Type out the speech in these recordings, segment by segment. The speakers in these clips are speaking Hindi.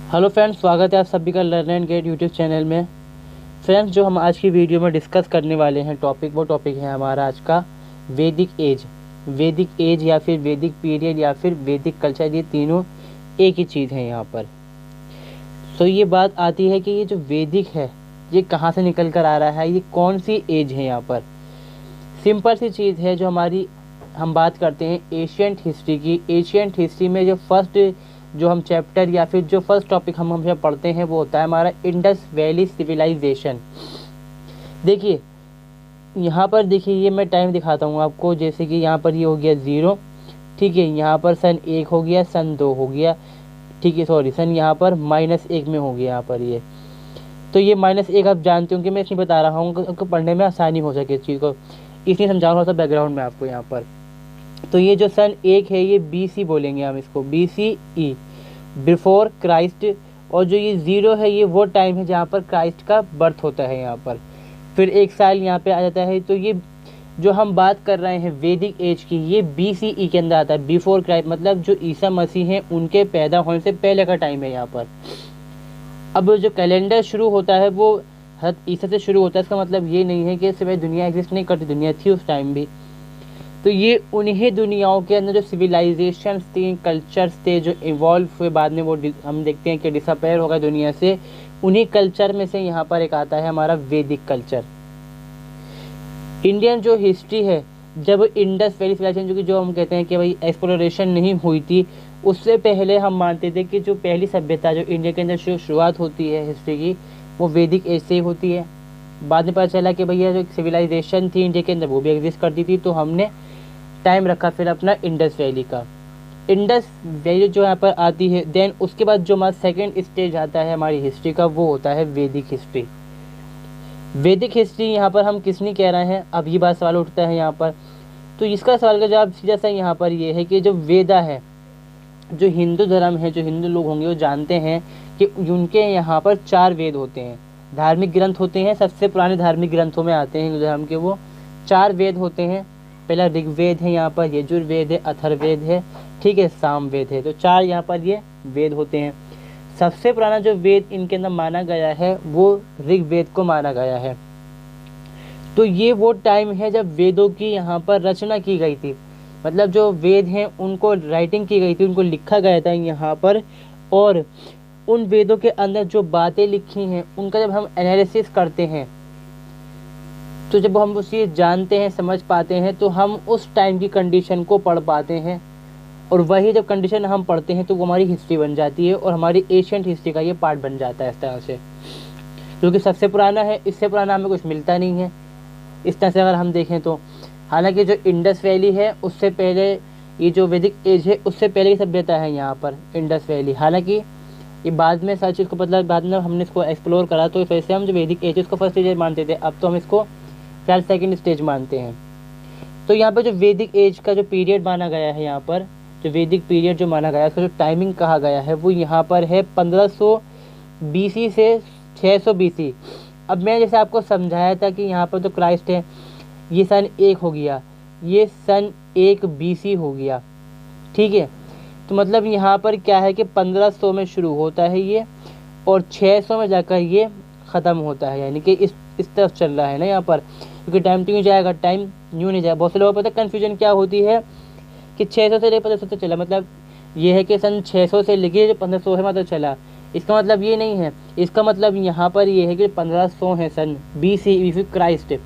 हेलो फ्रेंड्स, स्वागत है आप सभी का learn and get YouTube channel में। फ्रेंड्स, जो हम आज की वीडियो में डिस्कस करने वाले हैं वो टॉपिक है हमारा आज का वैदिक एज। वैदिक एज या फिर वैदिक पीरियड या फिर वैदिक कल्चर, ये तीनों एक ही चीज़ है यहाँ पर। तो ये बात आती है कि ये जो वैदिक है ये कहाँ से निकल कर आ रहा है, ये कौन सी एज है। यहाँ पर सिंपल सी चीज़ है जो हम बात करते हैं एशियंट हिस्ट्री की। एशियंट हिस्ट्री में जो हम चैप्टर या फिर जो फर्स्ट टॉपिक हम हमेशा पढ़ते हैं वो होता है हमारा इंडस वैली सिविलाइजेशन। देखिए यहाँ पर, देखिए ये मैं टाइम दिखाता हूँ आपको। जैसे कि यहाँ पर ये हो गया 0, ठीक है। यहाँ पर सन 1 हो गया, सन 2 हो गया, ठीक है। सॉरी, सन यहाँ पर -1 में हो गया यहाँ पर ये। तो ये -1 आप जानते हो कि मैं इसलिए बता रहा हूँ आपको पढ़ने में आसानी हो सके इस चीज़ को, इसलिए समझा रहा हूँ बैकग्राउंड में आपको यहाँ पर। तो ये जो सन 1 है ये BC बोलेंगे हम इसको, BCE, बिफोर क्राइस्ट। और जो ये 0 है ये वो टाइम है जहाँ पर क्राइस्ट का बर्थ होता है यहाँ पर। फिर 1 साल यहाँ पे आ जाता है। तो ये जो हम बात कर रहे हैं वैदिक एज की, ये BCE के अंदर आता है, बिफोर क्राइस्ट। मतलब जो ईसा मसीह हैं उनके पैदा होने से पहले का टाइम है यहाँ पर। अब जो कैलेंडर शुरू होता है वो ईसा से शुरू होता है। इसका मतलब ये नहीं है कि सिर्फ दुनिया एग्जिस्ट नहीं करती, दुनिया थी उस टाइम भी। तो ये उन्हीं दुनियाओं के अंदर जो सिविलाइजेशंस थी, कल्चर्स थे जो इवॉल्व हुए, बाद में वो हम देखते हैं कि डिसअपेयर हो गए दुनिया से। उन्हीं कल्चर में से यहाँ पर एक आता है हमारा वैदिक कल्चर। इंडियन जो हिस्ट्री है, जब इंडस वैली सिविलाइजेशन जो हम कहते हैं कि भाई एक्सप्लोरेशन नहीं हुई थी, उससे पहले हम मानते थे कि जो पहली सभ्यता जो इंडिया के अंदर शुरुआत होती है हिस्ट्री की, वो वैदिक एज से ही होती है। बाद में पता चला कि भैया जो सिविलाइजेशन थी इंडिया के अंदर वो भी एग्जिस्ट करती थी, तो हमने टाइम रखा फिर अपना इंडस वैली का। इंडस वैली जो यहाँ पर आती है, देन उसके बाद जो हमारा सेकेंड स्टेज आता है हमारी हिस्ट्री का, वो होता है वैदिक हिस्ट्री। वैदिक हिस्ट्री यहाँ पर हम किसने कह रहे हैं, अब ये बात सवाल उठता है यहाँ पर। तो इसका सवाल का जवाब सीधा सा यहाँ पर ये है कि जो वेदा है, जो हिंदू धर्म है, जो हिंदू लोग होंगे वो जानते हैं कि उनके यहाँ पर 4 वेद होते हैं, धार्मिक ग्रंथ होते हैं। सबसे पुराने धार्मिक ग्रंथों में आते हैं हिंदू धर्म के, वो 4 वेद होते हैं। पहला ऋग्वेद है, यहाँ पर यजुर्वेद है, अथर्ववेद है, ठीक है, सामवेद है। तो 4 यहाँ पर ये वेद होते हैं। सबसे पुराना जो वेद इनके अंदर माना गया है वो ऋग्वेद को माना गया है। तो ये वो टाइम है जब वेदों की यहाँ पर रचना की गई थी। मतलब जो वेद हैं उनको राइटिंग की गई थी, उनको लिखा गया था यहाँ पर। और उन वेदों के अंदर जो बातें लिखी हैं उनका जब हम एनालिसिस करते हैं, तो जब हम उसे जानते हैं, समझ पाते हैं, तो हम उस टाइम की कंडीशन को पढ़ पाते हैं। और वही जब कंडीशन हम पढ़ते हैं तो वो हमारी हिस्ट्री बन जाती है और हमारी एशियंट हिस्ट्री का ये पार्ट बन जाता है इस तरह से, क्योंकि सबसे पुराना है। इससे पुराना हमें कुछ मिलता नहीं है इस तरह से अगर हम देखें तो। हालांकि जो इंडस वैली है उससे पहले, ये जो वैदिक एज है उससे पहले की सभ्यता है यहाँ पर इंडस वैली। हालांकि ये बाद में सारी चीज़ को मतलब बाद में हमने इसको एक्सप्लोर करा, तो वैसे हम जो वैदिक एज उसको फर्स्ट स्टेज मानते थे, अब तो हम इसको फिलहाल सेकेंड स्टेज मानते हैं। तो यहाँ पर जो वैदिक एज का जो पीरियड माना गया है, यहाँ पर जो वैदिक पीरियड जो माना गया है, उसका जो टाइमिंग कहा गया है वो यहाँ पर है 1500 BC से 600 BC। अब मैं जैसे आपको समझाया था कि यहाँ पर तो क्राइस्ट है, ये सन 1 हो गया, ये सन 1 BC हो गया, ठीक है। तो मतलब यहाँ पर क्या है कि 1500 में शुरू होता है ये और 600 में जाकर ये ख़त्म होता है, यानी कि इस तरफ चल रहा है ना यहाँ पर। क्योंकि टाइम तो यूँ जाएगा, टाइम यूँ नहीं जाएगा। बहुत से लोगों को पता कन्फ्यूजन क्या होती है कि 600 से लेकर 1500 तक चला, मतलब ये है कि सन 600 से लेके जो 1500 है मतलब चला। इसका मतलब ये नहीं है, इसका मतलब यहाँ पर ये है कि 1500 है सन BC क्राइस्ट,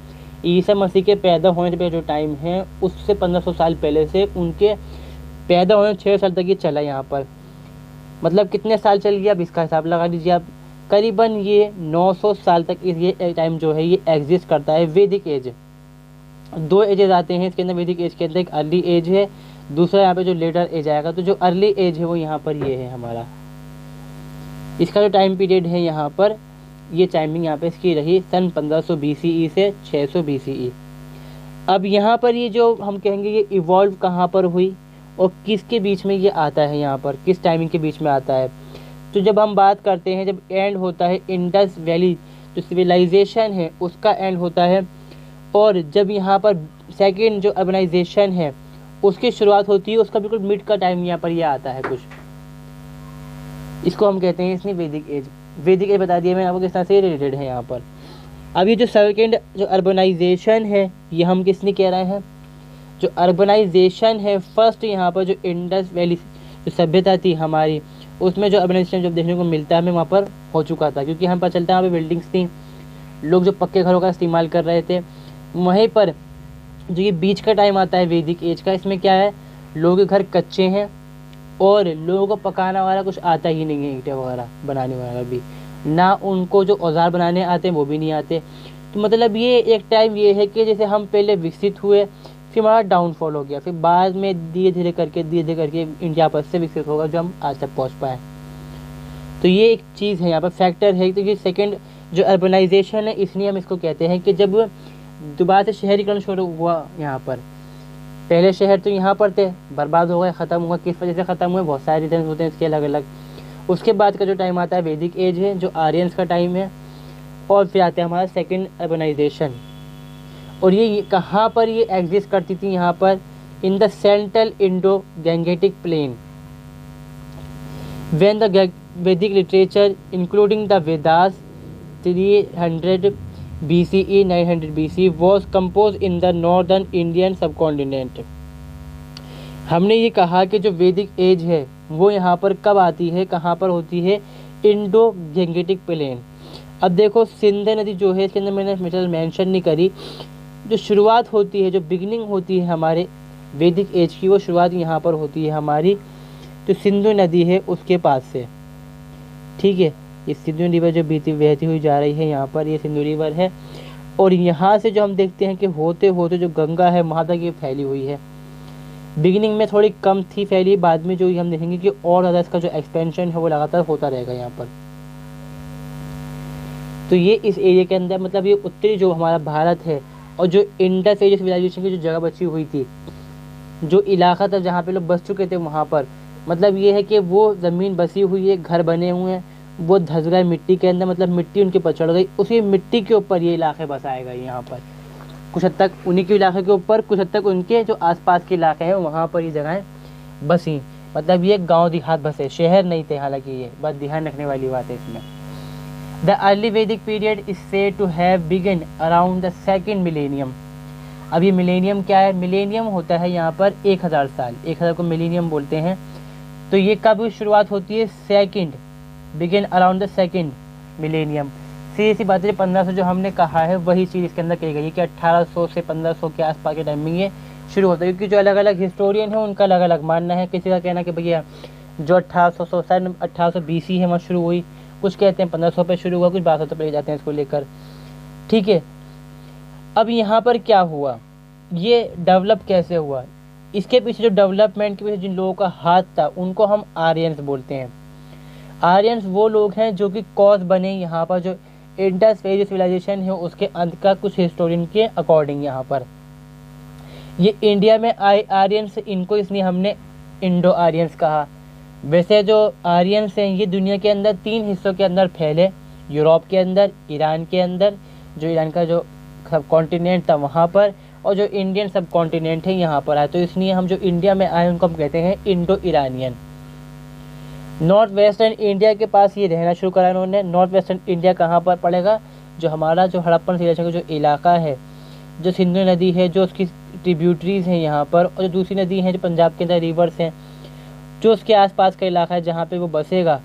ईसा मसीह के पैदा होने पे जो टाइम है उससे 1500 साल पहले से उनके पैदा होने 6 साल तक ये चला यहाँ पर। मतलब कितने साल चल गया अब इसका हिसाब लगा लीजिए आप। करीबन ये 900 साल तक ये टाइम जो है ये एग्जिस्ट करता है वैदिक एज। 2 एजेस आते हैं इसके अंदर वैदिक एज के अंदर, एक अर्ली एज है, दूसरा यहाँ पे जो लेटर एज आएगा। तो जो अर्ली एज है वो यहाँ पर ये है हमारा, इसका जो टाइम पीरियड है यहाँ पर, ये टाइमिंग यहाँ पे इसकी रही सन 1500 BCE से 600 BCE। अब यहाँ पर ये जो हम कहेंगे ये इवॉल्व कहाँ पर हुई और किसके बीच में ये आता है, यहाँ पर किस टाइमिंग के बीच में आता है। तो जब हम बात करते हैं, जब एंड होता है इंडस वैली जो सिविलाइजेशन है उसका एंड होता है, और जब यहाँ पर सेकेंड जो अर्बनाइजेशन है उसकी शुरुआत होती है, उसका बिल्कुल मिड का टाइम यहाँ पर ये आता है कुछ। इसको हम कहते हैं इसमें वैदिक एज। वैदिक एज बता दिया मैंने आपको किस तरह से रिलेटेड है यहाँ पर। अब ये जो सेकेंड जो अर्बनाइजेशन है ये हम किसने कह रहे हैं, जो अर्बनाइजेशन है फर्स्ट यहाँ पर जो इंडस वैली जो सभ्यता थी हमारी, उसमें जो अर्बनाइजेशन जब देखने को मिलता है हमें वहाँ पर हो चुका था, क्योंकि हम पता चलता है वहाँ पर बिल्डिंग्स थी, लोग जो पक्के घरों का इस्तेमाल कर रहे थे। वहीं पर जो ये बीच का टाइम आता है वैदिक एज का, इसमें क्या है, लोगों के घर कच्चे हैं और लोगों को पकाना वगैरह कुछ आता ही नहीं है, ईंटें वगैरह बनाने वगैरह भी ना, उनको जो औजार बनाने आते हैं वो भी नहीं आते। तो मतलब ये एक टाइम ये है कि जैसे हम पहले विकसित हुए, फिर हमारा डाउनफॉल हो गया, फिर बाद में धीरे धीरे करके इंडिया पर से विकसित होगा जो हम आज तक पहुँच पाए। तो ये एक चीज़ है यहाँ पर, फैक्टर है। तो ये सेकेंड जो अर्बनाइजेशन है, इसलिए हम इसको कहते हैं कि जब दोबारा से शहरीकरण शुरू हुआ यहाँ पर, पहले शहर तो यहाँ पर थे, बर्बाद हो गए, ख़त्म हुआ, किस वजह से ख़त्म हुए, बहुत सारे रीजन होते हैं इसके अलग अलग। उसके बाद का जो टाइम आता है वैदिक एज है, जो आर्यंस का टाइम है, और फिर आता है हमारा सेकेंड अर्बनाइजेशन। और ये कहाँ पर ये एग्जिस्ट करती थी, यहाँ पर in the central Indo Gangetic plain, when the Vedic literature including the Vedas 300 BCE 900 BC was composed in the northern Indian subcontinent। हमने ये कहा कि जो वैदिक एज है वो यहाँ पर कब आती है, कहाँ पर होती है, इंडो गैंगेटिक प्लेन। अब देखो सिंध नदी जो है, इसके अंदर मैंने मेंशन नहीं करी, जो शुरुआत होती है, जो बिगिनिंग होती है हमारे वैदिक एज की, वो शुरुआत यहाँ पर होती है हमारी जो सिंधु नदी है उसके पास से। ठीक है, ये सिंधु रिवर जो बहती हुई जा रही है यहाँ पर, ये सिंधु रिवर है। और यहाँ से जो हम देखते हैं कि होते होते जो गंगा है वहाँ तक ये फैली हुई है। बिगिनिंग में थोड़ी कम थी फैली, बाद में जो हम देखेंगे कि और ज़्यादा इसका जो एक्सपेंशन है वो लगातार होता रहेगा यहाँ पर। तो ये इस एरिया के अंदर, मतलब ये उत्तरी जो हमारा भारत है, और जो इंडस एज सिविलाइजेशन की जो जगह बची हुई थी, जो इलाका था जहाँ पे लोग बस चुके थे, वहाँ पर मतलब ये है कि वो ज़मीन बसी हुई है, घर बने हुए हैं, वो धंस गए मिट्टी के अंदर, मतलब मिट्टी उनके ऊपर चढ़ गई, उसी मिट्टी के ऊपर ये इलाके बसाए गए यहाँ पर। कुछ हद तक उन्हीं के इलाके के ऊपर, कुछ हद तक उनके जो आसपास के इलाके हैं वहाँ पर ये जगहें बसी, मतलब ये गांव देहात बसे, शहर नहीं थे हालांकि, ये बस ध्यान रखने वाली बात है इसमें। The early Vedic period is said to have begun around the second millennium. अब ये मिलेनियम क्या है, मिलेनियम होता है यहाँ पर 1000 साल, 1000 को मिलेनियम बोलते हैं। तो ये कब शुरुआत होती है, second, begin around the second millennium. सीधी सी बात है, 1500 जो हमने कहा है वही चीज़ इसके अंदर कही गई है कि 1800 से 1500 के आसपास के टाइम में ये शुरू होता है, क्योंकि जो अलग अलग हिस्टोरियन है उनका अलग अलग मानना है। किसी का कहना कि भैया जो 1800 BC है वहाँ शुरू हुई, कुछ कहते हैं 1500 पे शुरू हुआ, कुछ 1200 पे जाते हैं इसको लेकर। ठीक है, अब यहाँ पर क्या हुआ, ये डेवलप कैसे हुआ, इसके पीछे जो डेवलपमेंट के पीछे जिन लोगों का हाथ था उनको हम आर्यंस बोलते हैं। आर्यंस वो लोग हैं जो कि कॉज बने यहाँ पर, जो इंडस वैली सिविलाइजेशन है उसके अंत का, कुछ हिस्टोरियन के अकॉर्डिंग यहाँ पर ये इंडिया में आए आर्यंस, इनको इसलिए हमने इंडो आर्यंस कहा। वैसे जो आर्यंस हैं ये दुनिया के अंदर 3 हिस्सों के अंदर फैले, यूरोप के अंदर, ईरान के अंदर, जो ईरान का जो सब कॉन्टिनेंट था वहाँ पर, और जो इंडियन सब कॉन्टिनेंट है यहाँ पर आए। तो इसलिए हम जो इंडिया में आए उनको हम कहते हैं Indo Iranian. North western India के पास ये रहना शुरू करा इन्होंने। नॉर्थ वेस्टर्न इंडिया कहाँ पर पड़ेगा, जो हमारा जो हड़प्पन सिविलाइजेशन का जो इलाका है, जो सिंधु नदी है, जो उसकी ट्रिब्यूटरीज हैं यहाँ पर, और जो दूसरी नदी है जो पंजाब के अंदर रिवर्स हैं, जो उसके आसपास का इलाका है जहाँ पे वो बसेगा,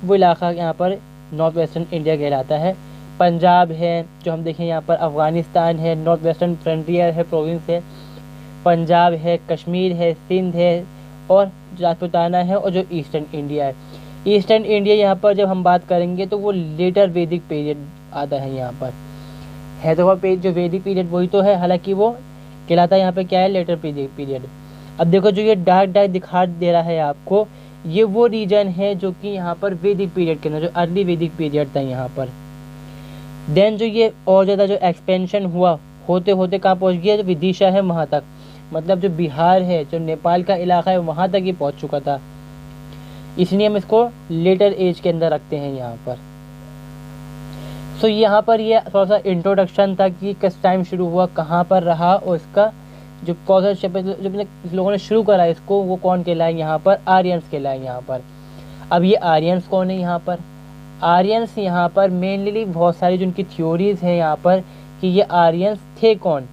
वो इलाका यहाँ पर नॉर्थ वेस्टर्न इंडिया कहलाता है। पंजाब है, जो हम देखें यहाँ पर अफ़गानिस्तान है, नॉर्थ वेस्टर्न फ्रंटियर है, प्रोविंस है, पंजाब है, कश्मीर है, सिंध है, और राजपूताना है, और जो ईस्टर्न इंडिया है। ईस्टर्न इंडिया यहाँ पर जब हम बात करेंगे तो वो लेटर वैदिक पीरियड आता है यहाँ पर, है तो वह जो वैदिक पीरियड वही तो है, हालांकि वो कहलाता है यहाँ पे क्या है, लेटर पीरियड। अब देखो जो ये डार्क दिखा दे रहा है आपको, ये वो रीजन है जो कि यहाँ पर वैदिक पीरियड के अंदर जो अर्ली वैदिक पीरियड था यहाँ पर। देन जो ये और ज़्यादा जो एक्सपेंशन हुआ, होते होते कहाँ पहुँच गया, जो विदिशा है वहाँ तक, मतलब जो बिहार है, जो नेपाल का इलाका है, वहाँ तक ये पहुँच चुका था। इसलिए हम इसको लेटर एज के अंदर रखते हैं यहाँ पर। सो यहाँ पर ये थोड़ा सा इंट्रोडक्शन था कि किस टाइम शुरू हुआ, कहाँ पर रहा, और इसका जो कॉजल जो लोगों ने शुरू करा इसको, वो कौन कहलाए यहाँ पर, आर्यंस कहलाए यहाँ पर। अब ये आर्यंस कौन है यहाँ पर? आर्यंस यहाँ पर मेनली बहुत सारी जो उनकी थ्योरीज हैं यहाँ पर कि ये आर्यंस थे कौन।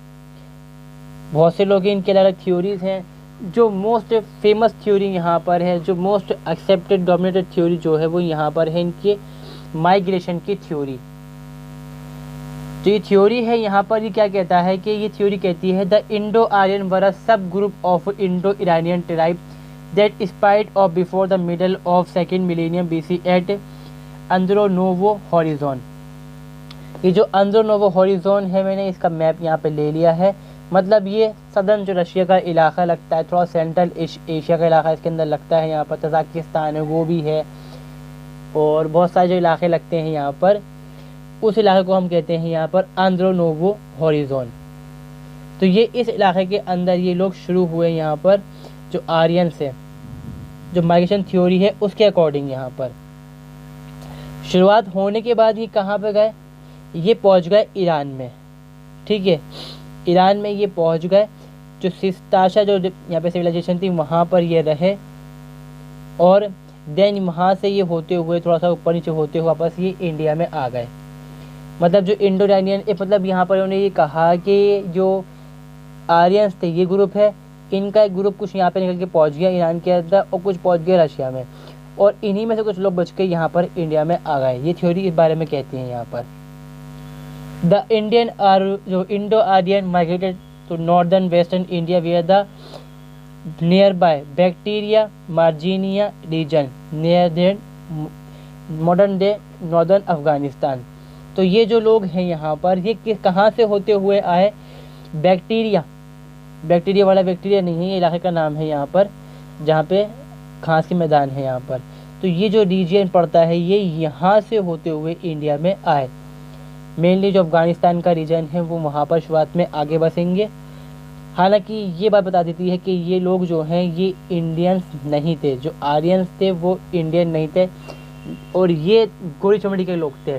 बहुत से लोग इनके अलग थ्योरीज हैं। जो मोस्ट फेमस थ्योरी यहाँ पर है, जो मोस्ट एक्सेप्टेड डोमिनेटेड थ्योरी जो है वो यहाँ पर है इनके माइग्रेशन की थ्योरी। तो ये थ्योरी है यहाँ पर, ये क्या कहता है कि ये थ्योरी कहती है the Indo Aryan were a subgroup of Indo Iranian tribe that split off before the middle of second millennium BC at Andronovo horizon. ये जो अंद्रोनोवो हॉरिजॉन है, मैंने इसका मैप यहाँ पे ले लिया है। मतलब ये सदर्न जो रशिया का इलाका लगता है, थोड़ा सेंट्रल एशिया का इलाका इसके अंदर लगता है। यहाँ पर तजाकिस्तान है, वो भी है, और बहुत सारे जो इलाके लगते हैं यहाँ पर, उस इलाके को हम कहते हैं यहाँ पर अंद्रोनोवो हॉरिजॉन। तो ये इस इलाके के अंदर ये लोग शुरू हुए यहाँ पर, जो आर्यंस है, जो माइग्रेशन थ्योरी है उसके अकॉर्डिंग यहाँ पर शुरुआत होने के बाद ये कहाँ पे गए? ये पहुँच गए ईरान में। ठीक है, ईरान में ये पहुँच गए। जो सिस्ताशा जो यहाँ पे सिविलाइजेशन थी वहाँ पर ये रहे, और देन वहाँ से ये होते हुए थोड़ा सा ऊपर नीचे होते हुए वापस ये इंडिया में आ गए। मतलब जो इंडो इरानियन, मतलब यहाँ पर उन्होंने ये कहा कि जो आर्यंस थे ये ग्रुप है, इनका एक ग्रुप कुछ यहाँ पे निकल के पहुँच गया ईरान के अंदर और कुछ पहुँच गया रशिया में, और इन्हीं में से कुछ लोग बच के यहाँ पर इंडिया में आ गए। ये थ्योरी इस बारे में कहती है यहाँ पर। द इंडियन आर जो Indo Aryan migrated to northern western India where the nearby Bactria Margiana region near then modern day northern Afghanistan. तो ये जो लोग हैं यहाँ पर, ये कहाँ से होते हुए आए? बैक्टीरिया वाला बैक्टीरिया नहीं है, ये इलाके का नाम है यहाँ पर, जहाँ पे घास के मैदान है यहाँ पर। तो ये जो रीजन पड़ता है ये यहाँ से होते हुए इंडिया में आए। मेनली जो अफगानिस्तान का रीजन है वो वहाँ पर शुरुआत में आगे बसेंगे। हालांकि ये बात बता देती है कि ये लोग जो हैं ये इंडियंस नहीं थे, जो आर्यंस थे वो इंडियन नहीं थे, और ये गोरी चमड़ी के लोग थे।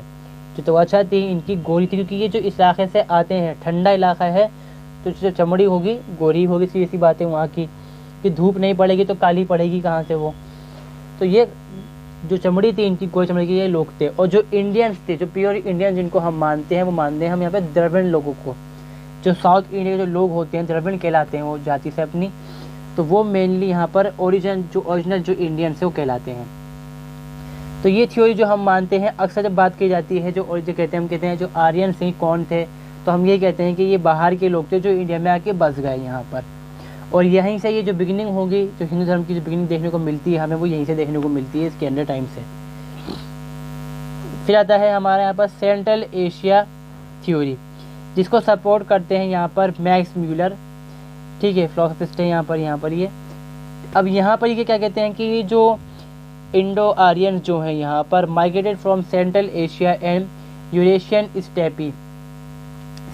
जो त्वचा थी इनकी गोरी थी, क्योंकि ये जो इस इलाके से आते हैं, ठंडा इलाका है, तो जो चमड़ी होगी गोरी होगी। सी ऐसी बात है वहाँ की कि धूप नहीं पड़ेगी तो काली पड़ेगी कहाँ से वो। तो ये जो चमड़ी थी इनकी गोरी चमड़ी के ये लोग थे। और जो इंडियंस थे, जो प्योर इंडियन जिनको हम मानते हैं, वो मानते हैं हम यहाँ पे द्रविड़ लोगों को। जो साउथ इंडिया के जो लोग होते हैं द्रविड़ कहलाते हैं वो जाति से अपनी, तो वो मेनली यहाँ पर ओरिजिनल जो इंडियंस है वो कहलाते हैं। तो ये थ्योरी जो हम मानते हैं, अक्सर जब बात की जाती है जो कहते हैं जो आर्यंस हैं कौन थे, तो हम ये कहते हैं कि ये बाहर के लोग थे जो इंडिया में आके बस गए यहाँ पर। और यहीं से ये जो बिगिनिंग होगी, जो हिंदू धर्म की जो बिगिनिंग देखने को मिलती है हमें, वो यहीं से देखने को मिलती है, इसके अंडर टाइम से। फिर आता है हमारे यहाँ पर सेंट्रल एशिया थ्योरी, जिसको सपोर्ट करते हैं यहाँ पर मैक्स म्यूलर। ठीक है, फिलोसफिस्ट है यहाँ पर ये। अब यहाँ पर ये क्या कहते हैं कि जो इंडो आर्यन जो हैं यहाँ पर migrated from central Asia and Eurasian steppe.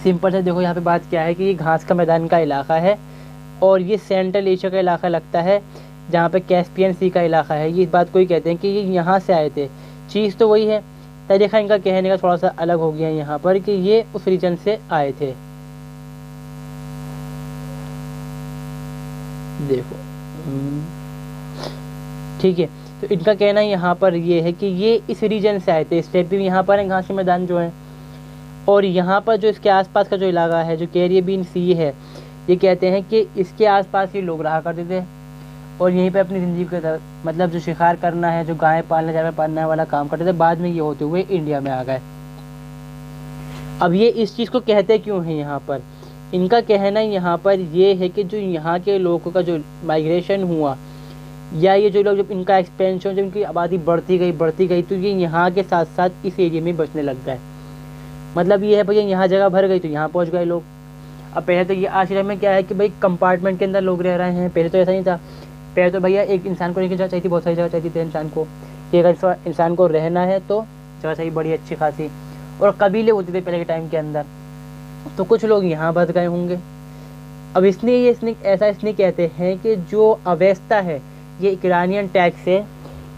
Simple से देखो यहाँ पे बात क्या है कि ये घास का मैदान का इलाका है, और ये सेंट्रल एशिया का इलाका लगता है, जहाँ पे कैस्पियन सी का इलाका है। ये इस बात को ही कहते हैं कि ये यहाँ से आए थे। चीज़ तो वही है, तरीका इनका कहने का थोड़ा सा अलग हो गया है यहाँ पर कि ये उस रीजन से आए थे। देखो ठीक है, तो इनका कहना यहाँ पर ये है कि ये इस रीजन से आए थे। स्टेपी यहाँ पर है, घास के मैदान जो है, और यहाँ पर जो इसके आसपास का जो इलाका है, जो कैरिबियन सी है, ये कहते हैं कि इसके आसपास ये लोग रहा करते थे, और यहीं पे अपनी ज़िंदगी का मतलब जो शिकार करना है, जो गाय पालना, जानवर पालने वाला काम करते थे। बाद में ये होते हुए इंडिया में आ गए। अब ये इस चीज़ को कहते क्यों हैं यहाँ पर? इनका कहना यहाँ पर ये है कि जो यहाँ के लोगों का जो माइग्रेशन हुआ, या ये जो लोग जब इनका एक्सपेंशन, जब इनकी आबादी बढ़ती गई, तो ये यहाँ के साथ साथ इस एरिया में बचने लग गए। मतलब ये है भैया यहाँ जगह भर गई तो यहाँ पहुँच गए लोग। अब पहले तो ये आश्रम में क्या है कि भाई कंपार्टमेंट के अंदर लोग रह रहे हैं, पहले तो ऐसा नहीं था। पहले तो भैया एक इंसान को नहीं जगह चाहिए थी, बहुत सारी जगह चाहिए थी इंसान को, कि अगर इंसान को रहना है तो जगह चाहिए बड़ी अच्छी खासी। और कबीले होते थे पहले के टाइम के अंदर, तो कुछ लोग यहाँ बस गए होंगे। अब इसलिए कहते हैं कि जो अवस्था है ये ईरानियन टैक्स है।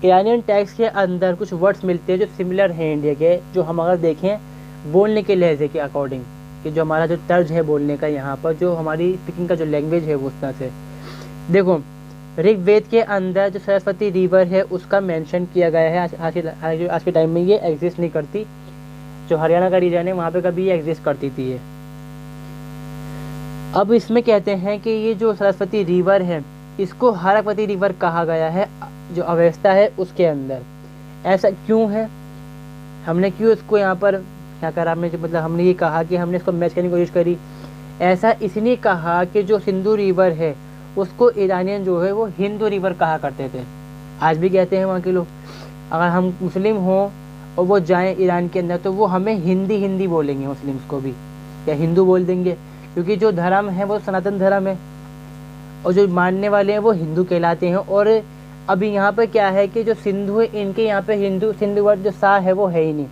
ईरानियन टैक्स के अंदर कुछ वर्ड्स मिलते हैं जो सिमिलर हैं इंडिया के, जो हम अगर देखें बोलने के लहजे के अकॉर्डिंग, कि जो हमारा जो तर्ज है बोलने का यहाँ पर, जो हमारी स्पीकिंग का जो लैंग्वेज है वो उस तरह से। देखो ऋग्वेद के अंदर जो सरस्वती रिवर है उसका मेंशन किया गया है। आज के टाइम में ये एग्जिस्ट नहीं करती। जो हरियाणा का रीजन है वहाँ पे कभी ये एग्जिस्ट करती थी ये। अब इसमें कहते हैं कि ये जो सरस्वती रिवर है इसको हरकवती रिवर कहा गया है, जो अवस्था है उसके अंदर। ऐसा क्यों है, हमने क्यों इसको यहाँ पर क्या करा, मतलब हमने ये कहा कि हमने इसको मैच करने की कोशिश करी। ऐसा इसलिए कहा कि जो सिंधु रिवर है उसको ईरानियन जो है वो हिंदू रिवर कहा करते थे। आज भी कहते हैं वहाँ के लोग। अगर हम मुस्लिम हों और वो जाएं ईरान के अंदर तो वो हमें हिंदी बोलेंगे, मुस्लिम्स को भी, या हिंदू बोल देंगे, क्योंकि जो धर्म है वो सनातन धर्म है और जो मानने वाले हैं वो हिंदू कहलाते हैं। और अभी यहाँ पर क्या है कि जो सिंधु है इनके यहाँ पे सिंधु वर्ड जो सा है वो है ही नहीं।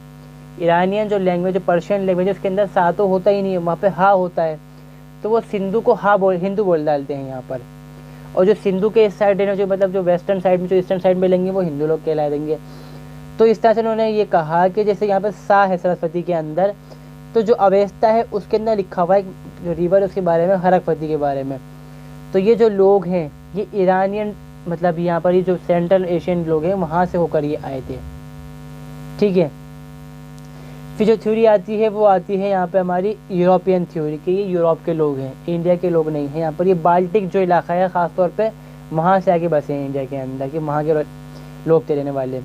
ईरानियन जो लैंग्वेज, जो पर्शियन लैंग्वेज है उसके अंदर सा तो होता ही नहीं है, वहाँ पे हा होता है, तो वो सिंधु को हिंदू बोल डालते हैं यहाँ पर। और जो सिंधु के इस साइड है, जो मतलब जो वेस्टर्न साइड में, जो ईस्टर्न साइड में लेंगे वो हिंदू लोग कहला देंगे। तो इस तरह से उन्होंने ये कहा कि जैसे यहाँ पर सा है सरस्वती के अंदर, तो जो अवेस्ता है उसके अंदर लिखा हुआ है जो रिवर उसके बारे में, हरकवती के बारे में। तो ये जो लोग हैं ये ईरानियन, मतलब यहाँ पर ये जो सेंट्रल एशियन लोग हैं वहाँ से होकर ये आए थे। ठीक है। फिर जो थ्योरी आती है वो आती है यहाँ पे हमारी यूरोपियन थ्योरी कि ये यूरोप के लोग हैं, इंडिया के लोग नहीं हैं। यहाँ पर ये बाल्टिक जो इलाका है ख़ासतौर पे वहाँ से आके बसे हैं इंडिया के अंदर, कि वहाँ के लोग थे रहने वाले।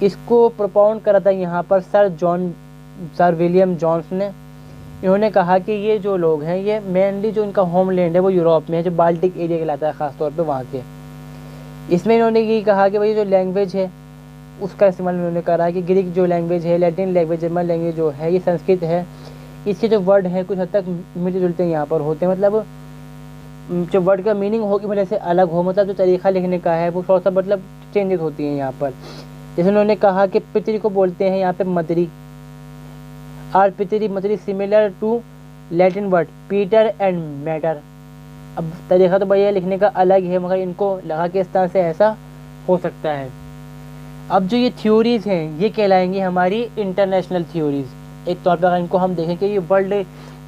इसको प्रोपाउंड करा था यहाँ पर सर विलियम जॉन्स ने। इन्होंने कहा कि ये जो लोग हैं ये मेनली जो इनका होमलैंड है वो यूरोप में है, जो बाल्टिक एरिया कहलाता है ख़ासतौर पे वहाँ के। इसमें इन्होंने ये कहा कि भाई जो लैंग्वेज है उसका इस्तेमाल उन्होंने करा कि ग्रीक जो लैंग्वेज है, लैटिन लैंग्वेज, जर्मन लैंग्वेज जो है, ये संस्कृत है, इसके जो वर्ड हैं कुछ हद तक मिलते जुलते यहाँ पर होते हैं। मतलब जो वर्ड का मीनिंग हो की वजह से अलग हो, मतलब जो तरीका लिखने का है वो थोड़ा सा मतलब चेंजेस होती हैं यहाँ पर। जैसे उन्होंने कहा कि पितरी को बोलते हैं यहाँ पे मदरी, आर पितरी मदरी similar to Latin word pater and mater. अब तरीका तो भैया लिखने का अलग है, मगर इनको लगा कि इस तरह से ऐसा हो सकता है। अब जो ये थ्योरीज़ हैं ये कहलाएंगी हमारी इंटरनेशनल थ्योरीज़। एक तौर पर अगर इनको हम देखें कि ये वर्ल्ड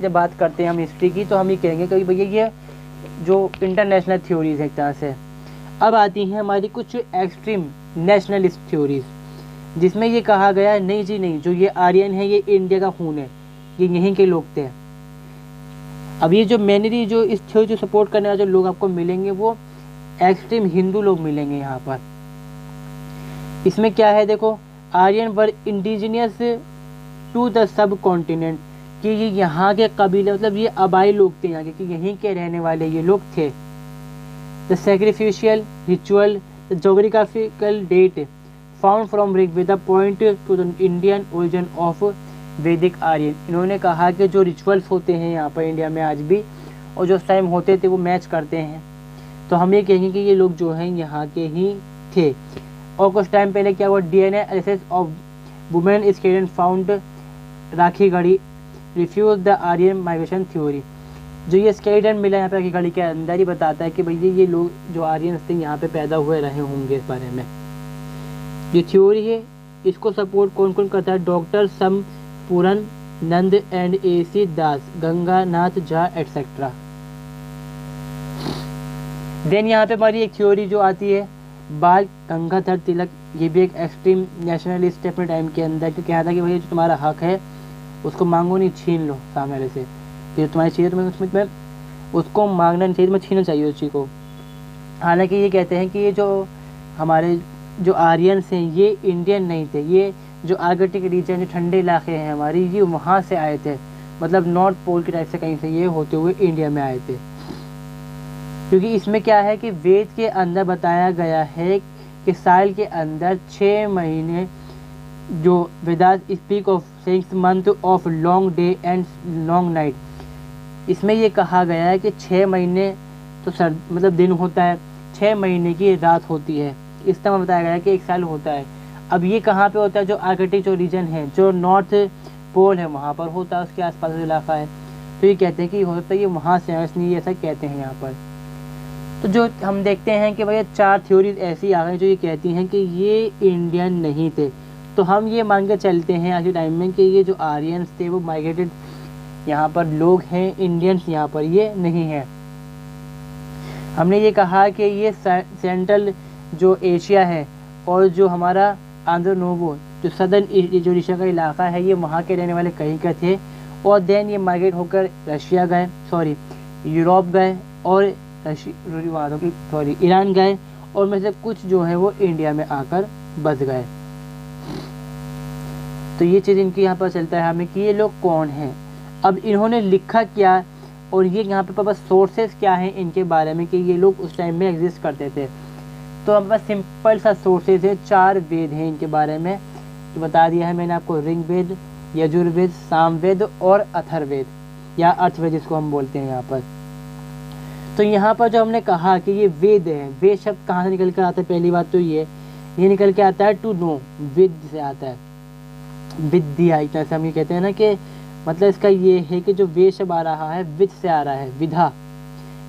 जब बात करते हैं हम हिस्ट्री की, तो हम ये कहेंगे कि भैया ये जो इंटरनेशनल थ्योरीज़ है एक तरह से। अब आती हैं हमारी कुछ एक्सट्रीम नेशनलिस्ट थ्योरीज़, जिसमें ये कहा गया नहीं जी नहीं, जो ये आर्यन है ये इंडिया का खून है, ये यहीं के लोग थे। अब ये जो मेनली जो इस थ्योरी को सपोर्ट करने वाले जो लोग आपको मिलेंगे वो एक्सट्रीम हिंदू लोग मिलेंगे यहाँ पर। इसमें क्या है देखो, Aryan were indigenous to the subcontinent, कि ये यहाँ के कबीले, मतलब ये आबाई लोग थे यहाँ के, कि यहीं के रहने वाले ये लोग थे। The sacrificial ritual the geographical date found from Rigveda point to the Indian origin of Vedic Aryan. इन्होंने कहा कि जो रिचुअल्स होते हैं यहाँ पर इंडिया में आज भी, और जो टाइम होते थे वो मैच करते हैं। तो हम ये कहेंगे कि ये लोग जो हैं यहाँ के ही थे। और कुछ टाइम पहले क्या हुआ, DNA analysis of women skeleton found Rakhigarhi refuse the Aryan migration theory. जो ये स्केलेटन मिला यहाँ पे राखी गढ़ी के अंदर ही बताता है कि भैया ये लोग जो आर्यन थे यहाँ पे पैदा हुए रहे होंगे। इस बारे में ये थ्योरी है, इसको सपोर्ट कौन कौन करता है, doctor Sampurnanand and AC Das, Ganganath Jha etcetera. Then यहाँ पे हमारी एक थ्योरी जो आती है बाल गंगाधर तिलक, ये भी एक एक्सट्रीम नेशनलिस्ट है अपने टाइम के अंदर, क्योंकि कहता था कि भैया जो तुम्हारा हक है उसको मांगो नहीं, छीन लो सामने वाले से, जो तुम्हारी चाहिए तुम्हें उसमें उसको मांगना नहीं चाहिए, तुम्हें छीनना चाहिए उस चीज़ को। हालांकि ये कहते हैं कि ये जो हमारे जो आर्यंस हैं ये इंडियन नहीं थे, ये जो आर्कटिक रीजन जो ठंडे इलाके हैं हमारी, ये वहाँ से आए थे, मतलब नॉर्थ पोल के टाइप से कहीं से ये होते हुए इंडिया में आए थे। क्योंकि इसमें क्या है कि वेद के अंदर बताया गया है कि साल के अंदर 6 महीने, जो Vedas speak of 6 month of long day and long night, इसमें ये कहा गया है कि 6 महीने तो मतलब दिन होता है, 6 महीने की रात होती है। इस तरह बताया गया है कि 1 साल होता है। अब ये कहाँ पे होता है, जो आर्कटिक जो रीजन है, जो नॉर्थ पोल है वहाँ पर होता है, उसके आसपास जो इलाका है। तो ये कहते हैं कि होता है ये वहाँ से है, इसलिए ये ऐसा कहते हैं यहाँ पर। तो जो हम देखते हैं कि भैया 4 थ्योरीज ऐसी आ गई जो ये कहती हैं कि ये इंडियन नहीं थे। तो हम ये मान के चलते हैं आज के टाइम में कि ये जो आर्यंस थे वो माइग्रेटेड यहाँ पर लोग हैं, इंडियंस यहाँ पर ये नहीं है। हमने ये कहा कि ये सेंट्रल जो एशिया है और जो हमारा आंध्र नोवो जो सदर्न जो एशिया का इलाका है, ये वहाँ के रहने वाले कहीं के थे, और देन ये माइग्रेट होकर रशिया गए, यूरोप गए, और ईरान गए, और में से कुछ जो है वो इंडिया में आकर बस गए। तो ये चीज़ इनकी यहाँ पर चलता है हमें कि ये लोग कौन हैं, अब इन्होंने लिखा क्या, और ये यहाँ पे बस सोर्सेस क्या हैं इनके बारे में कि ये लोग उस टाइम में एग्जिस्ट करते थे। तो हम बस सिंपल सा सोर्सेज है, 4 वेद हैं इनके बारे में जो बता दिया है मैंने आपको, ऋग्वेद, यजुर्वेद, सामवेद और अथर्ववेद या अर्थवेद जिसको हम बोलते हैं यहाँ पर। तो यहाँ पर जो हमने कहा कि ये वेद है, वेद शब्द कहाँ से निकल कर आता है, पहली बात तो ये निकल के आता है टू नो, वेद से आता है, विद्या, इतना से हम ये कहते हैं ना कि मतलब इसका ये है कि जो वेद शब्द आ रहा है विद से आ रहा है, विधा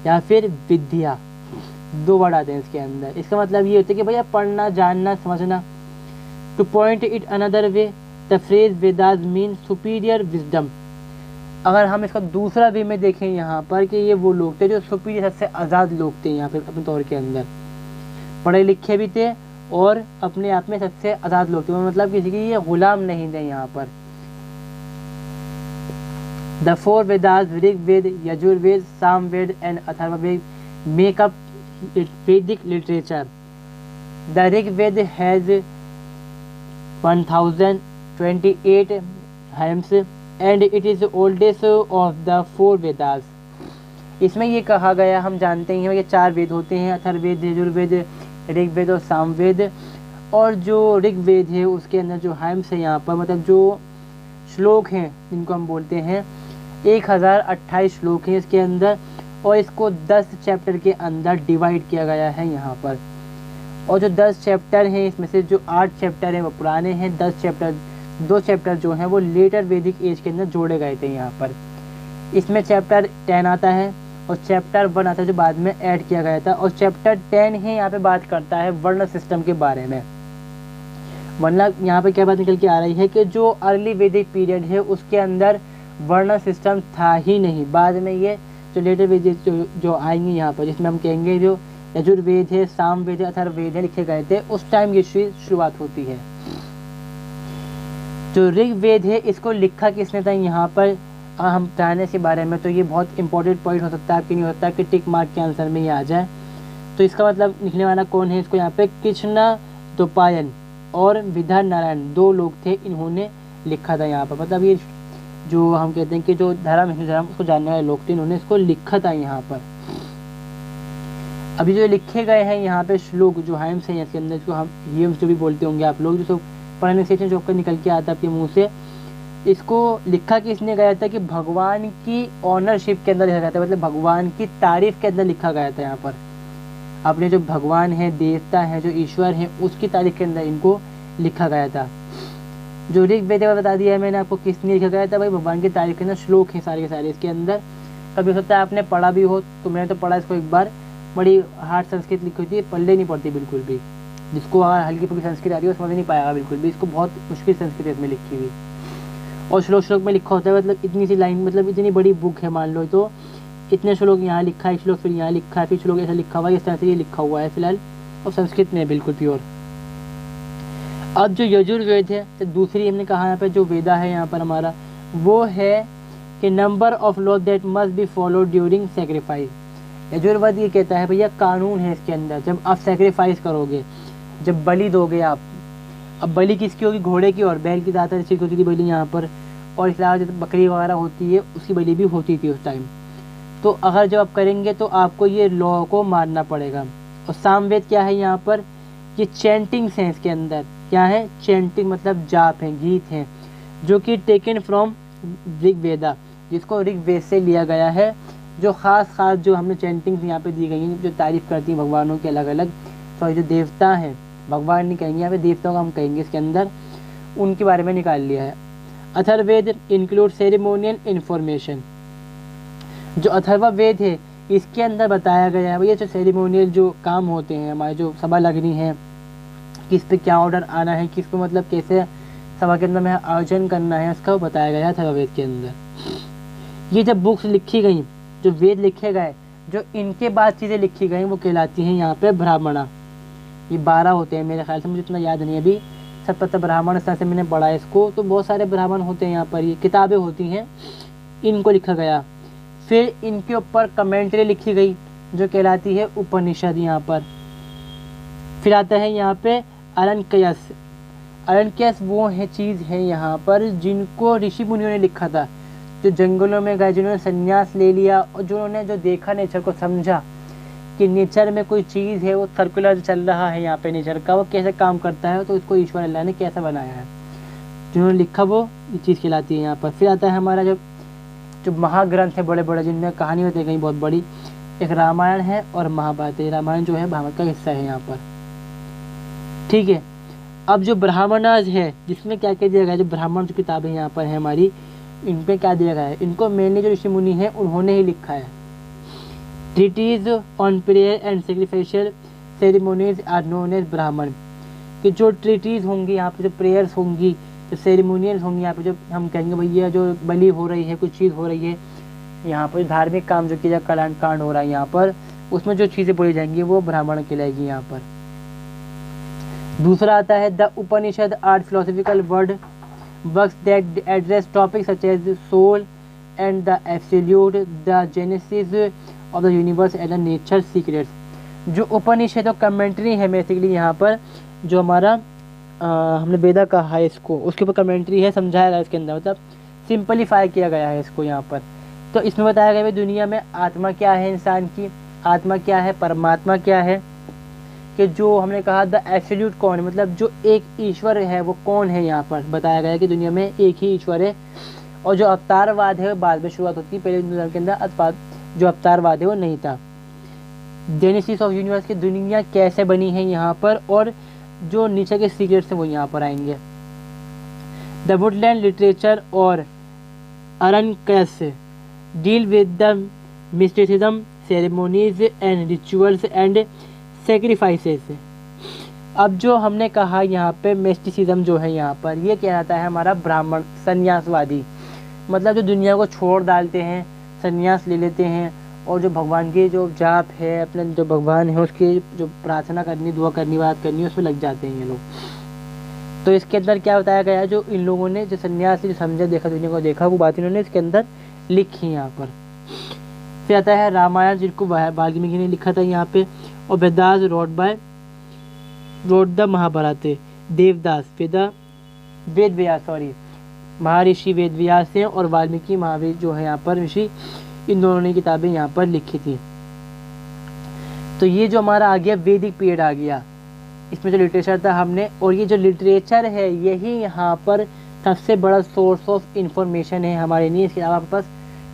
या फिर विद्या, 2 वर्ड आते हैं इसके अंदर। इसका मतलब ये होता है कि भैया पढ़ना, जानना, समझना। Two point it another way, the phrase Vedas mean superior wisdom. अगर हम इसका दूसरा वे में देखें यहाँ पर कि ये वो लोग थे जो सुपीरियर, सबसे आज़ाद लोग थे यहाँ पे अपने तौर के अंदर, पढ़े लिखे भी थे और अपने आप में सबसे आज़ाद लोग थे, मतलब किसी के ये गुलाम नहीं थे यहाँ पर। The 4 Vedas, Rigveda, Yajurveda, Samaveda and Atharvaveda make up Vedic literature. The Rig Veda has 1028 hymns and it is the oldest of the 4 Vedas. इसमें ये कहा गया, हम जानते हैं ये 4 वेद होते हैं, अथर्ववेद, यजुर्वेद, ऋग्वेद और सामवेद। और जो ऋग्वेद है उसके अंदर जो हाइम्स है यहाँ पर, मतलब जो श्लोक हैं जिनको हम बोलते हैं, 1028 श्लोक हैं इसके अंदर, और इसको 10 चैप्टर के अंदर डिवाइड किया गया है यहाँ पर। और जो 10 चैप्टर हैं इसमें से जो 8 चैप्टर हैं वो पुराने हैं, 2 चैप्टर जो हैं वो लेटर वैदिक एज के अंदर जोड़े गए थे यहाँ पर। इसमें चैप्टर 10 आता है और चैप्टर 1 आता है जो बाद में ऐड किया गया था, और चैप्टर 10 ही यहाँ पे बात करता है वर्ण सिस्टम के बारे में। वरना यहाँ पे क्या बात निकल के आ रही है कि जो अर्ली वैदिक पीरियड है उसके अंदर वर्ण सिस्टम था ही नहीं। बाद में ये जो लेटर वेद जो आएंगे यहाँ पर, जिसमें हम कहेंगे जो यजुर्वेद है, सामवेद है, अथर्ववेद है लिखे गए थे, उस टाइम ये शुरुआत होती है। जो ऋग्वेद है इसको लिखा किसने था यहाँ पर हम जानने के बारे में, तो ये बहुत इंपॉर्टेंट पॉइंट हो सकता है आपके, नहीं होता कि टिक मार्क के आंसर में ये आ जाए। तो इसका मतलब लिखने वाला कौन है, इसको यहाँ पे कृष्णा द्वैपायन और विद्या नारायण 2 लोग थे, इन्होंने लिखा था यहाँ पर। मतलब ये जो हम कहते हैं कि जो धर्म हिंदू धर्म उसको जानने वाले लोग थे, इन्होंने इसको लिखा था यहाँ पर। अभी जो लिखे गए हैं यहाँ पे श्लोक जो हाइम्स हैं इसके अंदर, जो हम हिम्स जो भी बोलते होंगे आप लोग, जो प्रोनाउंसिएशन जो निकल के आता है आपके मुंह से, इसको लिखा किसने गया था कि भगवान की ऑनरशिप के अंदर लिखा गया था, मतलब भगवान की तारीफ के अंदर लिखा गया था यहाँ पर। अपने जो भगवान है, देवता है, जो ईश्वर है, उसकी तारीफ के अंदर इनको लिखा गया था। जो ऋग्वेद बता दिया है मैंने आपको किसने लिखा गया था, भाई भगवान की तारीफ के अंदर श्लोक हैं सारे के सारे इसके अंदर। कभी हो सकता है आपने पढ़ा भी हो, तो मैंने तो पढ़ा इसको एक बार, बड़ी हार्ड संस्कृत लिखी हुई थी, पढ़ले नहीं पड़ती बिल्कुल भी। जिसको अगर हल्की फुल्की संस्कृत आती है वो समझ नहीं पाएगा बिल्कुल भी, इसको बहुत मुश्किल संस्कृत इसमें लिखी हुई। और श्लोक में लिखा होता है, मतलब इतनी सी लाइन, मतलब इतनी बड़ी बुक है मान लो, तो इतने श्लोक यहाँ लिखा है, श्लोक फिर यहाँ लिखा है, फिर श्लोक ऐसा लिखा हुआ है, इस तरह से ये लिखा हुआ है फिलहाल, और संस्कृत में बिल्कुल प्योर। अब जो यजुर्वेद है, तो दूसरी हमने कहा यहाँ पे जो वेदा है यहाँ पर हमारा, वो है कि number of law that must be follow during sacrifice. Yajurveda ये कहता है भैया कानून है इसके अंदर, जब आप सेक्रीफाइस करोगे, जब बलि दोगे आप, अब बलि किसकी होगी, घोड़े की और बैल की ज़्यादातर चीज़ होती थी बलि यहाँ पर, और इसके अलावा जब बकरी वगैरह होती है उसकी बलि भी होती थी उस टाइम। तो अगर जब आप करेंगे तो आपको ये लॉ को मानना पड़ेगा। और सामवेद क्या है यहाँ पर, ये चैंटिंग्स हैं इसके अंदर, क्या है चैंटिंग, मतलब जाप हैं, गीत हैं, जो कि टेकन फ्रॉम ऋग्वेदा, जिसको ऋग्वेद से लिया गया है। जो ख़ास जो हमने चैंटिंग्स यहाँ पे दी गई हैं, जो तारीफ़ करती हैं भगवानों के अलग अलग, जो देवता हैं, भगवान नहीं कहेंगे यहाँ पे, देवताओं का हम कहेंगे इसके अंदर, उनके बारे में निकाल लिया है। Atharvaveda include ceremonial information. जो अथर्ववेद है इसके अंदर बताया गया है भैया जो सेरेमोनियल जो काम होते हैं हमारे, जो सभा लगनी है, किस पे क्या ऑर्डर आना है, किस पे मतलब कैसे सभा के अंदर में आयोजन करना है, उसका बताया गया है अथर्ववेद के अंदर। ये जब बुक्स लिखी गई, जो वेद लिखे गए, जो इनके बाद चीज़ें लिखी गई वो कहलाती हैं यहाँ पे ब्राह्मणा। ये 12 होते हैं मेरे ख्याल से, मुझे इतना याद नहीं है अभी। सब पता ब्राह्मण इस तरह से मैंने पढ़ा है इसको, तो बहुत सारे ब्राह्मण होते हैं यहाँ पर, ये किताबें होती हैं, इनको लिखा गया। फिर इनके ऊपर कमेंट्री लिखी गई जो कहलाती है उपनिषद यहाँ पर। फिर आता है यहाँ पे अरण्यकयस। अरण्यकयस वो है चीज़ है यहाँ पर जिनको ऋषि मुनियों ने लिखा था, जो जंगलों में गए, जिन्होंने संन्यास ले लिया और जिन्होंने जो देखा नेचर को, समझा कि नेचर में कोई चीज़ है, वो सर्कुलर चल रहा है यहाँ पे नेचर का, वो कैसे काम करता है, तो उसको ईश्वर अल्लाह ने कैसे बनाया है, जिन्होंने लिखा वो ये चीज़ कहलाती है यहाँ पर। फिर आता है हमारा जो महाग्रंथ है बड़े बड़े, जिनमें कहानी होती है कहीं बहुत बड़ी, एक रामायण है और महाभारत है। रामायण जो है भागवत का हिस्सा है यहाँ पर, ठीक है। अब जो ब्राह्मणाज है, जिसमें क्या क्या दिया गया है, जो ब्राह्मण जो किताबें यहाँ पर है हमारी, इन पे क्या दिया गया है, इनको मेनली जो ऋषि मुनि है उन्होंने ही लिखा है। Treaties on prayer and sacrificial ceremonies are known as Brahmana. कि जो ट्रीटीज होंगी यहाँ पे, जो प्रेयर्स होंगी, जो सेरेमोनियल्स होंगी यहाँ पे, जो हम कहेंगे भैया जो बलि हो रही है, कुछ चीज़ हो रही है यहाँ पर, धार्मिक काम जो किया कल्याण कांड हो रहा है यहाँ पर, उसमें जो चीज़ें बोली जाएंगी वो ब्राह्मण कहलाएगी यहाँ पर। दूसरा आता है the Upanishad are philosophical word works that address topic such as soul and the absolute, the genesis of the universe and the nature secrets. जो उपनिषद और कमेंट्री है बेसिकली यहाँ पर, जो हमारा हमने वेदा कहा है इसको, उसके ऊपर कमेंट्री है, समझाया गया इसके अंदर, मतलब सिंपलीफाई किया गया है इसको यहाँ पर। तो इसमें बताया गया है दुनिया में आत्मा क्या है, इंसान की आत्मा क्या है, परमात्मा क्या है, कि जो हमने कहा द एब्सोल्यूट कौन है, मतलब जो एक ईश्वर है वो कौन है, यहाँ पर बताया गया है कि दुनिया में एक ही ईश्वर है। और जो अवतारवाद है वो बाद में शुरुआत होती है, पहले दुनिया के अंदर जो अवतारवाद है वो नहीं था। जेनेसिस ऑफ यूनिवर्स की दुनिया कैसे बनी है यहाँ पर, और जो नीचे के सीक्रेट्स हैं वो यहाँ पर आएंगे। द वुडलैंड लिटरेचर और Aranyakas deal with the mysticism, ceremonies and rituals and sacrifices. अब जो हमने कहा यहाँ पे मिस्टिसिज्म जो है यहाँ पर, ये कहलाता है हमारा ब्राह्मण संन्यासवादी, मतलब जो दुनिया को छोड़ डालते हैं, संन्यास ले लेते हैं, और जो भगवान की जो जाप है, अपने जो भगवान है उसकी जो प्रार्थना करनी, दुआ करनी, बात करनी, उसमें लग जाते हैं ये लोग। तो इसके अंदर क्या बताया गया है, जो इन लोगों ने जो संन्यास जो समझा, देखा, दुनिया को देखा, वो बात इन्होंने इसके अंदर लिखी यहाँ पर। फिर आता है रामायण, जिनको वाल्मीकि ने लिखा था यहाँ पे, और वेदास रोड द महाभारत, देवदास वेद व्यास, महर्षि वेद व्यास हैं, और वाल्मीकि महावीर जो है यहाँ पर ऋषि, इन दोनों ने किताबें यहाँ पर लिखी थी। तो ये जो हमारा आ गया वैदिक पीरियड आ गया, इसमें जो लिटरेचर था हमने, और ये जो लिटरेचर है यही यहाँ पर सबसे बड़ा सोर्स ऑफ इंफॉर्मेशन है हमारे लिए। इसके अलावा पास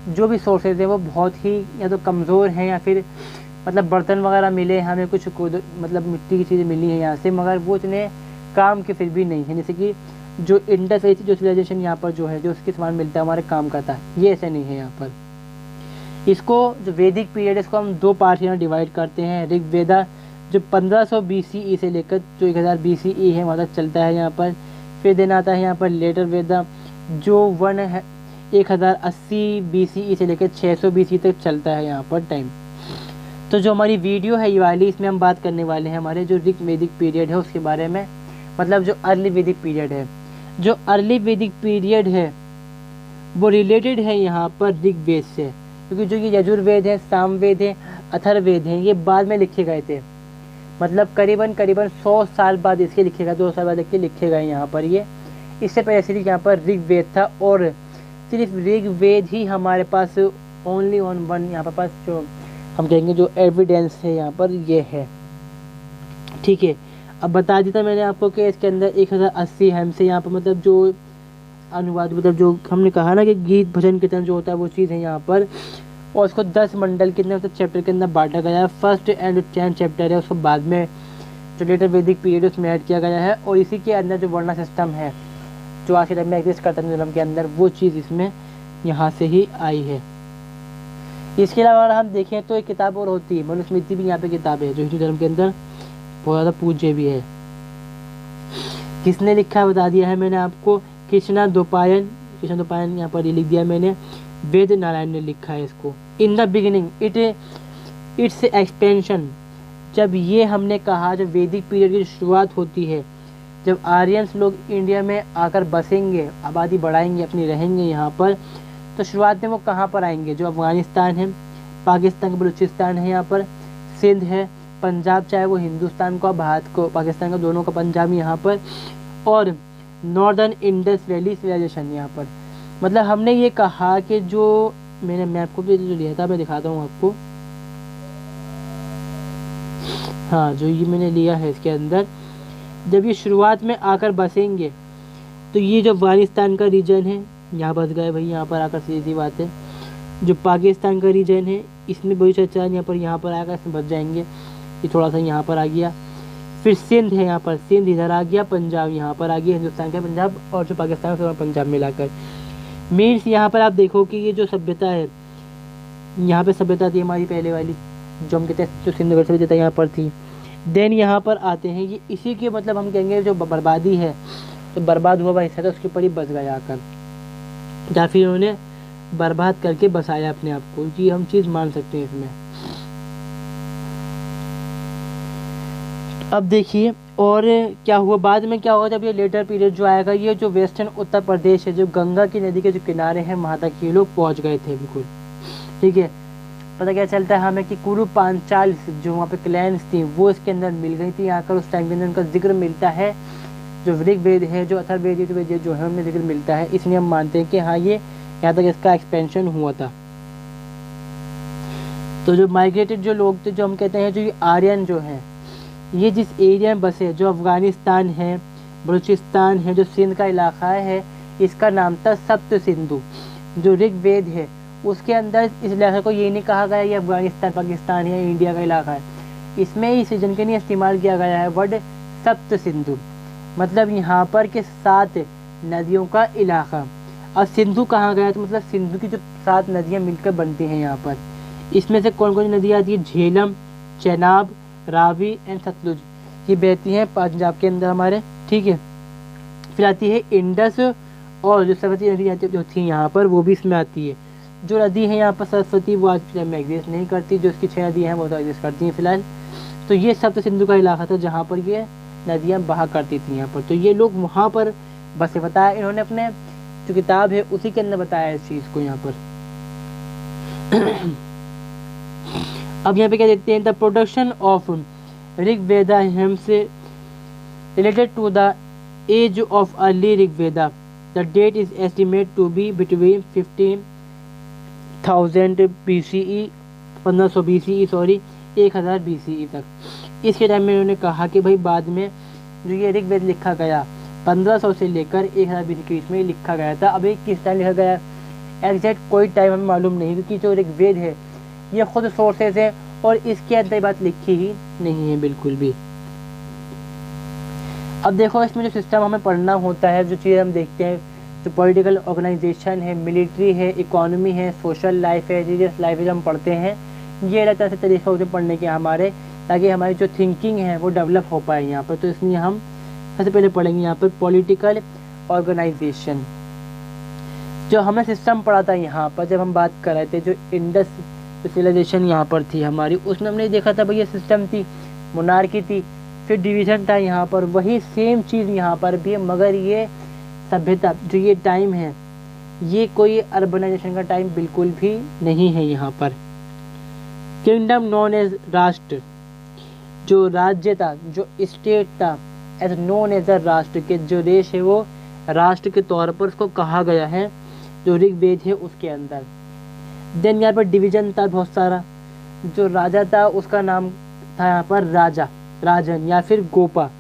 जो भी सोर्सेज हैं वो बहुत ही या तो कमज़ोर हैं, या फिर मतलब बर्तन वगैरह मिले हमें, कुछ मतलब मिट्टी की चीज़ें मिली हैं यहाँ से, मगर वो इतने काम के फिर भी नहीं है। जैसे कि जो इंडस वैली जो सिविलाइजेशन यहाँ पर जो है, जो उसके सामान मिलता है हमारे काम करता है, ये ऐसे नहीं है यहाँ पर। इसको जो वैदिक पीरियड है इसको हम 2 पार्ट यहाँ डिवाइड करते हैं। ऋग वेदा जो 1500 BCE से लेकर जो 1000 BCE है वहाँ तक चलता है यहाँ पर। फिर देन आता है यहाँ पर लेटर वेदा जो 1080 BCE से लेकर 600 BCE तक चलता है यहाँ पर टाइम। तो जो हमारी वीडियो है ये वाली, इसमें हम बात करने वाले हैं हमारे जो ऋग वैदिक पीरियड है उसके बारे में, मतलब जो अर्ली वैदिक पीरियड है। जो अर्ली वैदिक पीरियड है वो रिलेटेड है यहाँ पर ऋग वेद से, क्योंकि जो ये यजुर्वेद है, सामवेद है, अथर्ववेद हैं, ये बाद में लिखे गए थे, मतलब करीबन 100 साल बाद इसके लिखे गए, 2 साल बाद इसके लिखे गए यहाँ पर ये। इससे पहले सिर्फ यहाँ पर ऋग्वेद था, और सिर्फ ऋग्वेद ही हमारे पास ओनली ऑन वन यहाँ पर पास जो हम कहेंगे जो एविडेंस है यहाँ पर ये है, ठीक है। अब बता देता मैंने आपको कि इसके अंदर 1080 हेम से यहाँ पर मतलब जो अनुवाद, मतलब जो हमने कहा ना कि गीत भजन कीर्तन जो होता है वो चीज़ है यहाँ पर, और उसको 10 मंडल के अंदर, मतलब चैप्टर के अंदर बांटा गया है। फर्स्ट एंड 10 चैप्टर है, उसको बाद में जो लेटर वैदिक पीरियड उसमें ऐड किया गया है, और इसी के अंदर जो वर्णा सिस्टम है जो आज के टाइम में एग्जिस्ट करता है धर्म के अंदर, वो चीज़ इसमें यहाँ से ही आई है। इसके अलावा अगर हम देखें तो एक किताब और होती है मनुस्मृति भी यहाँ पे किताब है, जो हिंदू धर्म के अंदर बहुत ज़्यादा पूज्य भी है। किसने लिखा है बता दिया है मैंने आपको, कृष्णा द्वैपायन यहाँ पर ये लिख दिया मैंने, वेद नारायण ने लिखा है इसको। In the beginning it it's expansion, जब ये हमने कहा जब वैदिक पीरियड की शुरुआत होती है, जब आर्यंस लोग इंडिया में आकर बसेंगे, आबादी बढ़ाएंगे, अपनी रहेंगे यहाँ पर, तो शुरुआत में वो कहाँ पर आएंगे? जो अफ़गानिस्तान है, पाकिस्तान का बलूचिस्तान है, यहाँ पर सिंध है, पंजाब, चाहे वो हिंदुस्तान का, भारत को, पाकिस्तान का, दोनों का पंजाब यहाँ पर, और नॉर्दर्न इंडस वैली सिविलाइजेशन यहाँ पर। मतलब हमने ये कहा कि जो मैंने मैप को भी जो लिया था मैं दिखाता हूँ आपको, हाँ जो ये मैंने लिया है इसके अंदर, जब ये शुरुआत में आकर बसेंगे तो ये जो अफगानिस्तान का रीजन है यहाँ बस गए भाई, यहाँ पर आकर सीधी बात है। जो पाकिस्तान का रीजन है इसमें बड़ी चर्चा यहाँ पर आकर इसमें बच जाएंगे, ये थोड़ा सा यहाँ पर आ गया। फिर सिंध है, यहाँ पर सिंध इधर आ गया, पंजाब यहाँ पर आ गया, हिंदुस्तान का पंजाब और जो पाकिस्तान का पंजाब मिलाकर। मीन्स यहाँ पर आप देखो कि ये जो सभ्यता है, यहाँ पे सभ्यता थी हमारी पहले वाली, जो हम कहते हैं जो सिंधु सभ्यता यहाँ पर थी। देन यहाँ पर आते हैं ये इसी के मतलब हम कहेंगे जो बर्बादी है, तो बर्बाद हुआ हिस्सा था उसके ऊपर ही बस गया आकर, या फिर उन्होंने बर्बाद करके बसाया अपने आप को, ये हम चीज़ मान सकते हैं इसमें। अब देखिए और क्या हुआ बाद में, क्या हुआ जब ये लेटर पीरियड जो आएगा, ये जो वेस्टर्न उत्तर प्रदेश है, जो गंगा की नदी के जो किनारे हैं वहाँ तक ये लोग पहुँच गए थे बिल्कुल, ठीक है। पता क्या चलता है हमें कि कुरु पांचाल जो वहाँ पे क्लैंस थी वो इसके अंदर मिल गई थी आकर, उस टाइम के अंदर उनका जिक्र मिलता है। जो ऋग्वेद है, जो अथर्ववेद जो है उनमें जिक्र मिलता है, इसलिए हम मानते हैं कि हाँ ये यहाँ तक इसका एक्सपेंशन हुआ था। तो जो माइग्रेटेड जो लोग थे, जो हम कहते हैं जो ये आर्यन जो हैं, ये जिस एरिया में बसे, जो अफगानिस्तान है, बलूचिस्तान है, जो सिंध का इलाका है, इसका नाम था सप्त सिंधु। जो ऋग्वेद है उसके अंदर इस इलाके को ये नहीं कहा गया ये अफगानिस्तान, पाकिस्तान या इंडिया का इलाका है, इसमें इस रीजन के लिए इस्तेमाल किया गया है वर्ड सप्त सिंधु, मतलब यहाँ पर के 7 नदियों का इलाका। अब सिंधु कहाँ गया, तो मतलब सिंधु की जो 7 नदियाँ मिलकर बनती हैं यहाँ पर, इसमें से कौन कौन सी नदियाँ आती है? झेलम, चेनाब, रावी एंड सतलुज, ये बहती हैं पंजाब के अंदर हमारे, ठीक है। फिर आती है इंडस, और जो सरस्वती नदी आती जो थी यहाँ पर वो भी इसमें आती है। जो नदी है यहाँ पर सरस्वती वो आज फिलहाल में एग्जिस्ट नहीं करती, जो इसकी 6 नदियाँ हैं वो तो एग्जिस्ट करती हैं फिलहाल। तो ये सप्त सिंधु का इलाका था जहाँ पर ये नदियाँ बहा करती थी यहाँ पर, तो ये लोग वहाँ पर बसे। बताया इन्होंने अपने जो किताब है उसी के अंदर बताया इस चीज़ को यहाँ पर। अब यहाँ पे क्या देखते हैं, the production of Rigveda hymn से related to the age of early Rigveda, the date is estimate to be between 15,000 BCE 1500 BCE sorry 1000 BCE तक। इसके टाइम में उन्होंने कहा कि भाई बाद में जो ये ऋग्वेद लिखा गया 1500 से लेकर 1000 BC के बीच में लिखा गया था। अभी किस टाइम लिखा गया एग्जैक्ट कोई टाइम हमें मालूम नहीं, क्योंकि जो ऋग्वेद है ये खुद सोर्सेज है और इसके अंदर बात लिखी ही नहीं है बिल्कुल भी। अब देखो इसमें जो सिस्टम हमें पढ़ना होता है, जो चीज़ हम देखते हैं, जो पॉलिटिकल ऑर्गेनाइजेशन है, मिलिट्री है, इकोनॉमी है, सोशल लाइफ है, रिलीजियस लाइफ है, जो हम पढ़ते हैं, ये अलग तरह से तरीका होते हैं पढ़ने के हमारे, ताकि हमारी जो थिंकिंग है वो डेवलप हो पाए यहाँ पर। तो इसलिए हम सबसे पहले पढ़ेंगे यहाँ पर पॉलिटिकल ऑर्गेनाइजेशन। जो हमें सिस्टम पढ़ा था यहाँ पर जब हम बात कर रहे थे, जो इंडस सिविलाइजेशन यहाँ पर थी हमारी, उसमें हमने देखा था भाई ये सिस्टम थी, मोनार्की थी, फिर डिवीज़न था यहाँ पर, वही सेम चीज़ यहाँ पर भी है, मगर ये सभ्यता जो ये टाइम है ये कोई अर्बनाइजेशन का टाइम बिल्कुल भी नहीं है यहाँ पर। किंगडम नॉन एज राष्ट्र, जो राज्य था, जो स्टेट था, एज नोन एज अ राष्ट्र, के जो देश है वो राष्ट्र के तौर पर उसको कहा गया है जो ऋग्वेद है उसके अंदर। देन यहाँ पर डिवीजन था बहुत सारा, जो राजा था उसका नाम था यहाँ पर राजा, राजन या फिर गोपा।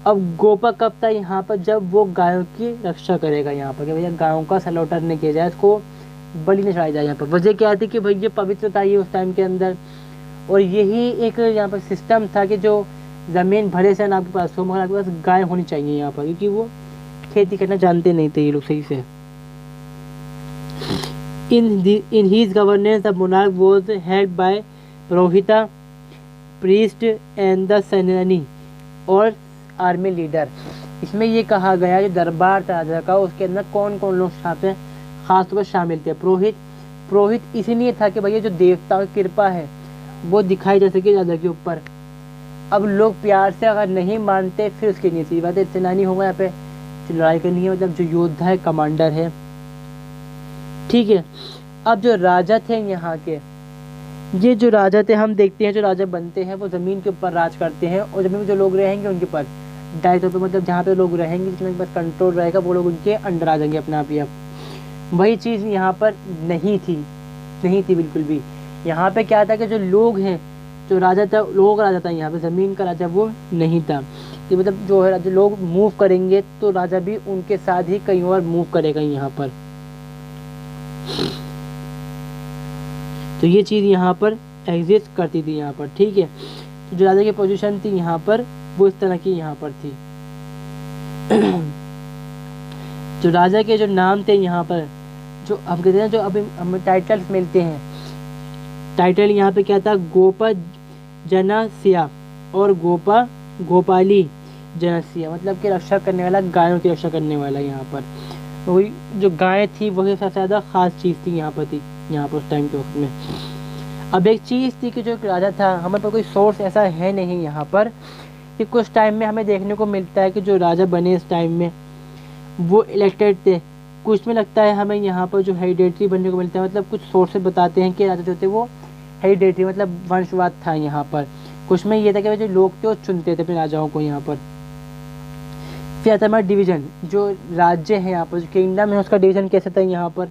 अब गोपा कब था यहाँ पर, जब वो गायों की रक्षा करेगा यहाँ पर, कि भैया गायों का स्लॉटर नहीं किया जाए, इसको बलि नहीं चढ़ाई जाए यहाँ पर। वजह क्या थी कि भैया पवित्र था ये उस टाइम के अंदर, और यही एक यहाँ पर सिस्टम था कि जो ज़मीन भले से आपके पास हो मगर आपके पास गाय होनी चाहिए यहाँ पर, क्योंकि वो खेती करना जानते नहीं थे ये लोग सही से। In his governance, the monarch was headed by Purohita, priest and the Senani और आर्मी लीडर। इसमें ये कहा गया जो दरबार था राजा का, उसके अंदर कौन कौन लोग खास तौर पर शामिल थे। पुरोहित इसलिए था कि भैया जो देवताओं की कृपा है वो दिखाई जा सके राजा के ऊपर। अब लोग प्यार से अगर नहीं मानते फिर उसकी नहीं सी बात है, इतना नहीं होगा यहाँ पे जो लड़ाई करनी है, मतलब जो योद्धा है, कमांडर है, ठीक है। अब जो राजा थे यहाँ के, ये जो राजा थे, हम देखते हैं जो राजा बनते हैं वो ज़मीन के ऊपर राज करते हैं, और ज़मीन में जो लोग रहेंगे उनके ऊपर दायित्व पे, मतलब जहाँ पे लोग रहेंगे जिनके पास कंट्रोल रहेगा वो लोग उनके अंडर आ जाएंगे अपने आप ही। अब वही चीज़ यहाँ पर नहीं थी, नहीं थी बिल्कुल भी। यहाँ पे क्या था कि जो लोग हैं, जो राजा था, लोगों का राजा था यहाँ पे, ज़मीन का राजा वो नहीं था। कि मतलब जो है राजा, लोग मूव करेंगे तो राजा भी उनके साथ ही कहीं और मूव करेगा यहाँ पर। तो ये चीज़ यहाँ पर एग्जिस्ट करती थी यहाँ पर, ठीक है। तो जो राजा की पोजीशन थी यहाँ पर वो इस तरह की यहाँ पर थी। जो राजा के जो नाम थे यहाँ पर, जो हम कहते हैं, जो अभी हमें टाइटल्स मिलते हैं, टाइटल यहाँ पे क्या था, गोपा जनस्या और गोपा गोपाली जनस्या, मतलब कि रक्षा करने वाला, गायों की रक्षा करने वाला। यहाँ पर वही जो गाय थी वही सबसे ज़्यादा खास चीज़ थी यहाँ पर, थी यहाँ पर उस टाइम के वक्त में। अब एक चीज़ थी कि जो एक राजा था, हमारे पास कोई सोर्स ऐसा है नहीं यहाँ पर कि कुछ टाइम में हमें देखने को मिलता है कि जो राजा बने इस टाइम में वो इलेक्टेड थे। कुछ में लगता है हमें यहाँ पर जो हेरिडेटरी बनने को मिलता है, मतलब कुछ सोर्सेज बताते हैं कि राजा जो थे वो हेरिडेटरी मतलब वंशवाद था यहाँ पर। कुछ में ये था कि जो लोग थे वो चुनते थे अपने राजाओं को यहाँ पर। फिर आता है हमारा डिवीज़न, जो राज्य है यहाँ पर, जो किंगडम है उसका डिवीज़न कैसे था यहाँ पर।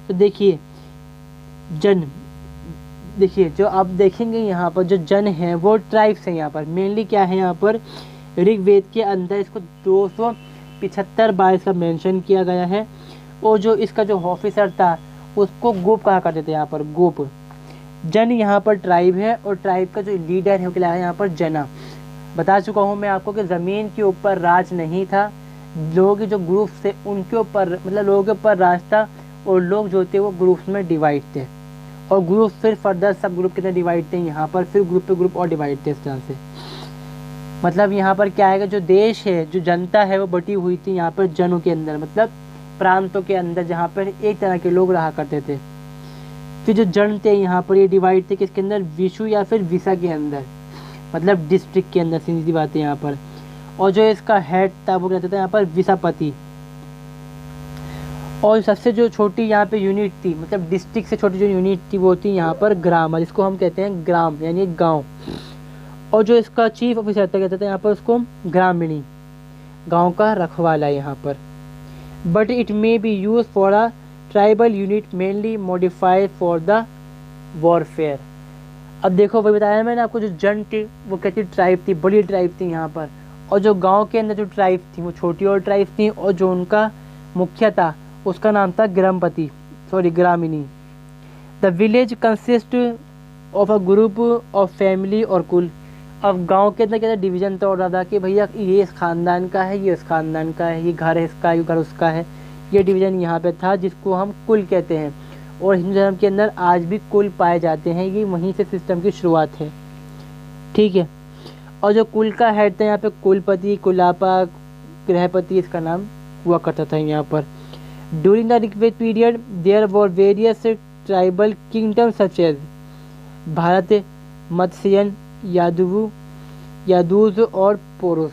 तो देखिए जन, देखिए जो आप देखेंगे यहाँ पर जो जन है वो ट्राइब्स हैं यहाँ पर। मेनली क्या है यहाँ पर, ऋग्वेद के अंदर इसको 275 बार इसका मेंशन किया गया है। और जो इसका जो ऑफिसर था उसको गोप कहा करते थे यहाँ पर, गोप। जन यहाँ पर ट्राइब है, और ट्राइब का जो लीडर है वो क्या है यहाँ पर, जना। बता चुका हूँ मैं आपको कि ज़मीन के ऊपर राज नहीं था, लोगों के जो ग्रुप्स थे उनके ऊपर, मतलब लोगों के ऊपर राज था, और लोग जो थे वो ग्रुप्स में डिवाइड थे, और ग्रुप फिर फर्दर सब ग्रुप कितने डिवाइड थे यहाँ पर, फिर ग्रुप पे ग्रुप और डिवाइड थे इस तरह से। मतलब यहाँ पर क्या है कि जो देश है, जो जनता है वो बटी हुई थी यहाँ पर जनों के अंदर, मतलब प्रांतों के अंदर जहाँ पर एक तरह के लोग रहा करते थे। फिर जो जन थे यहाँ पर ये डिवाइड थे किसके अंदर, विशु या फिर विसा के अंदर, मतलब डिस्ट्रिक्ट के अंदर, सीधी बात है यहाँ पर। और जो इसका हेड था वो कहते थे यहाँ पर विसापति। और सबसे जो छोटी यहाँ पे यूनिट थी, मतलब डिस्ट्रिक्ट से छोटी जो यूनिट थी वो थी यहाँ पर ग्राम, जिसको हम कहते हैं ग्राम यानी गांव। और जो इसका चीफ ऑफिसर था कहते थे यहाँ पर उसको ग्रामीणी, गांव का रखवाला यहाँ पर। But it may be use for a tribal unit mainly modified for the warfare. अब देखो वही बताया मैंने आपको, जो जन थी वो कहती ट्राइब थी, बड़ी ट्राइब थी यहाँ पर। और जो गाँव के अंदर जो ट्राइब थी वो छोटी और ट्राइब थी, और जो उनका मुखिया था उसका नाम था ग्रामीणी। The village consist of a group of family और कुल। अब गांव के अंदर क्या डिवीज़न तो हो रहा था कि भैया ये इस खानदान का है, ये इस खानदान का है, ये घर है इसका, ये घर उसका है। ये डिवीज़न यहाँ पे था जिसको हम कुल कहते हैं। और हिंदू धर्म के अंदर आज भी कुल पाए जाते हैं, ये वहीं से सिस्टम की शुरुआत है, ठीक है। और जो कुल का हेड था यहाँ पे कुलपति, कुलापा, गृहपति इसका नाम हुआ करता था यहाँ पर। During the Rigved period, there were various tribal kingdoms such as Bharat, मत्स्यन, यादूज और पोरुस।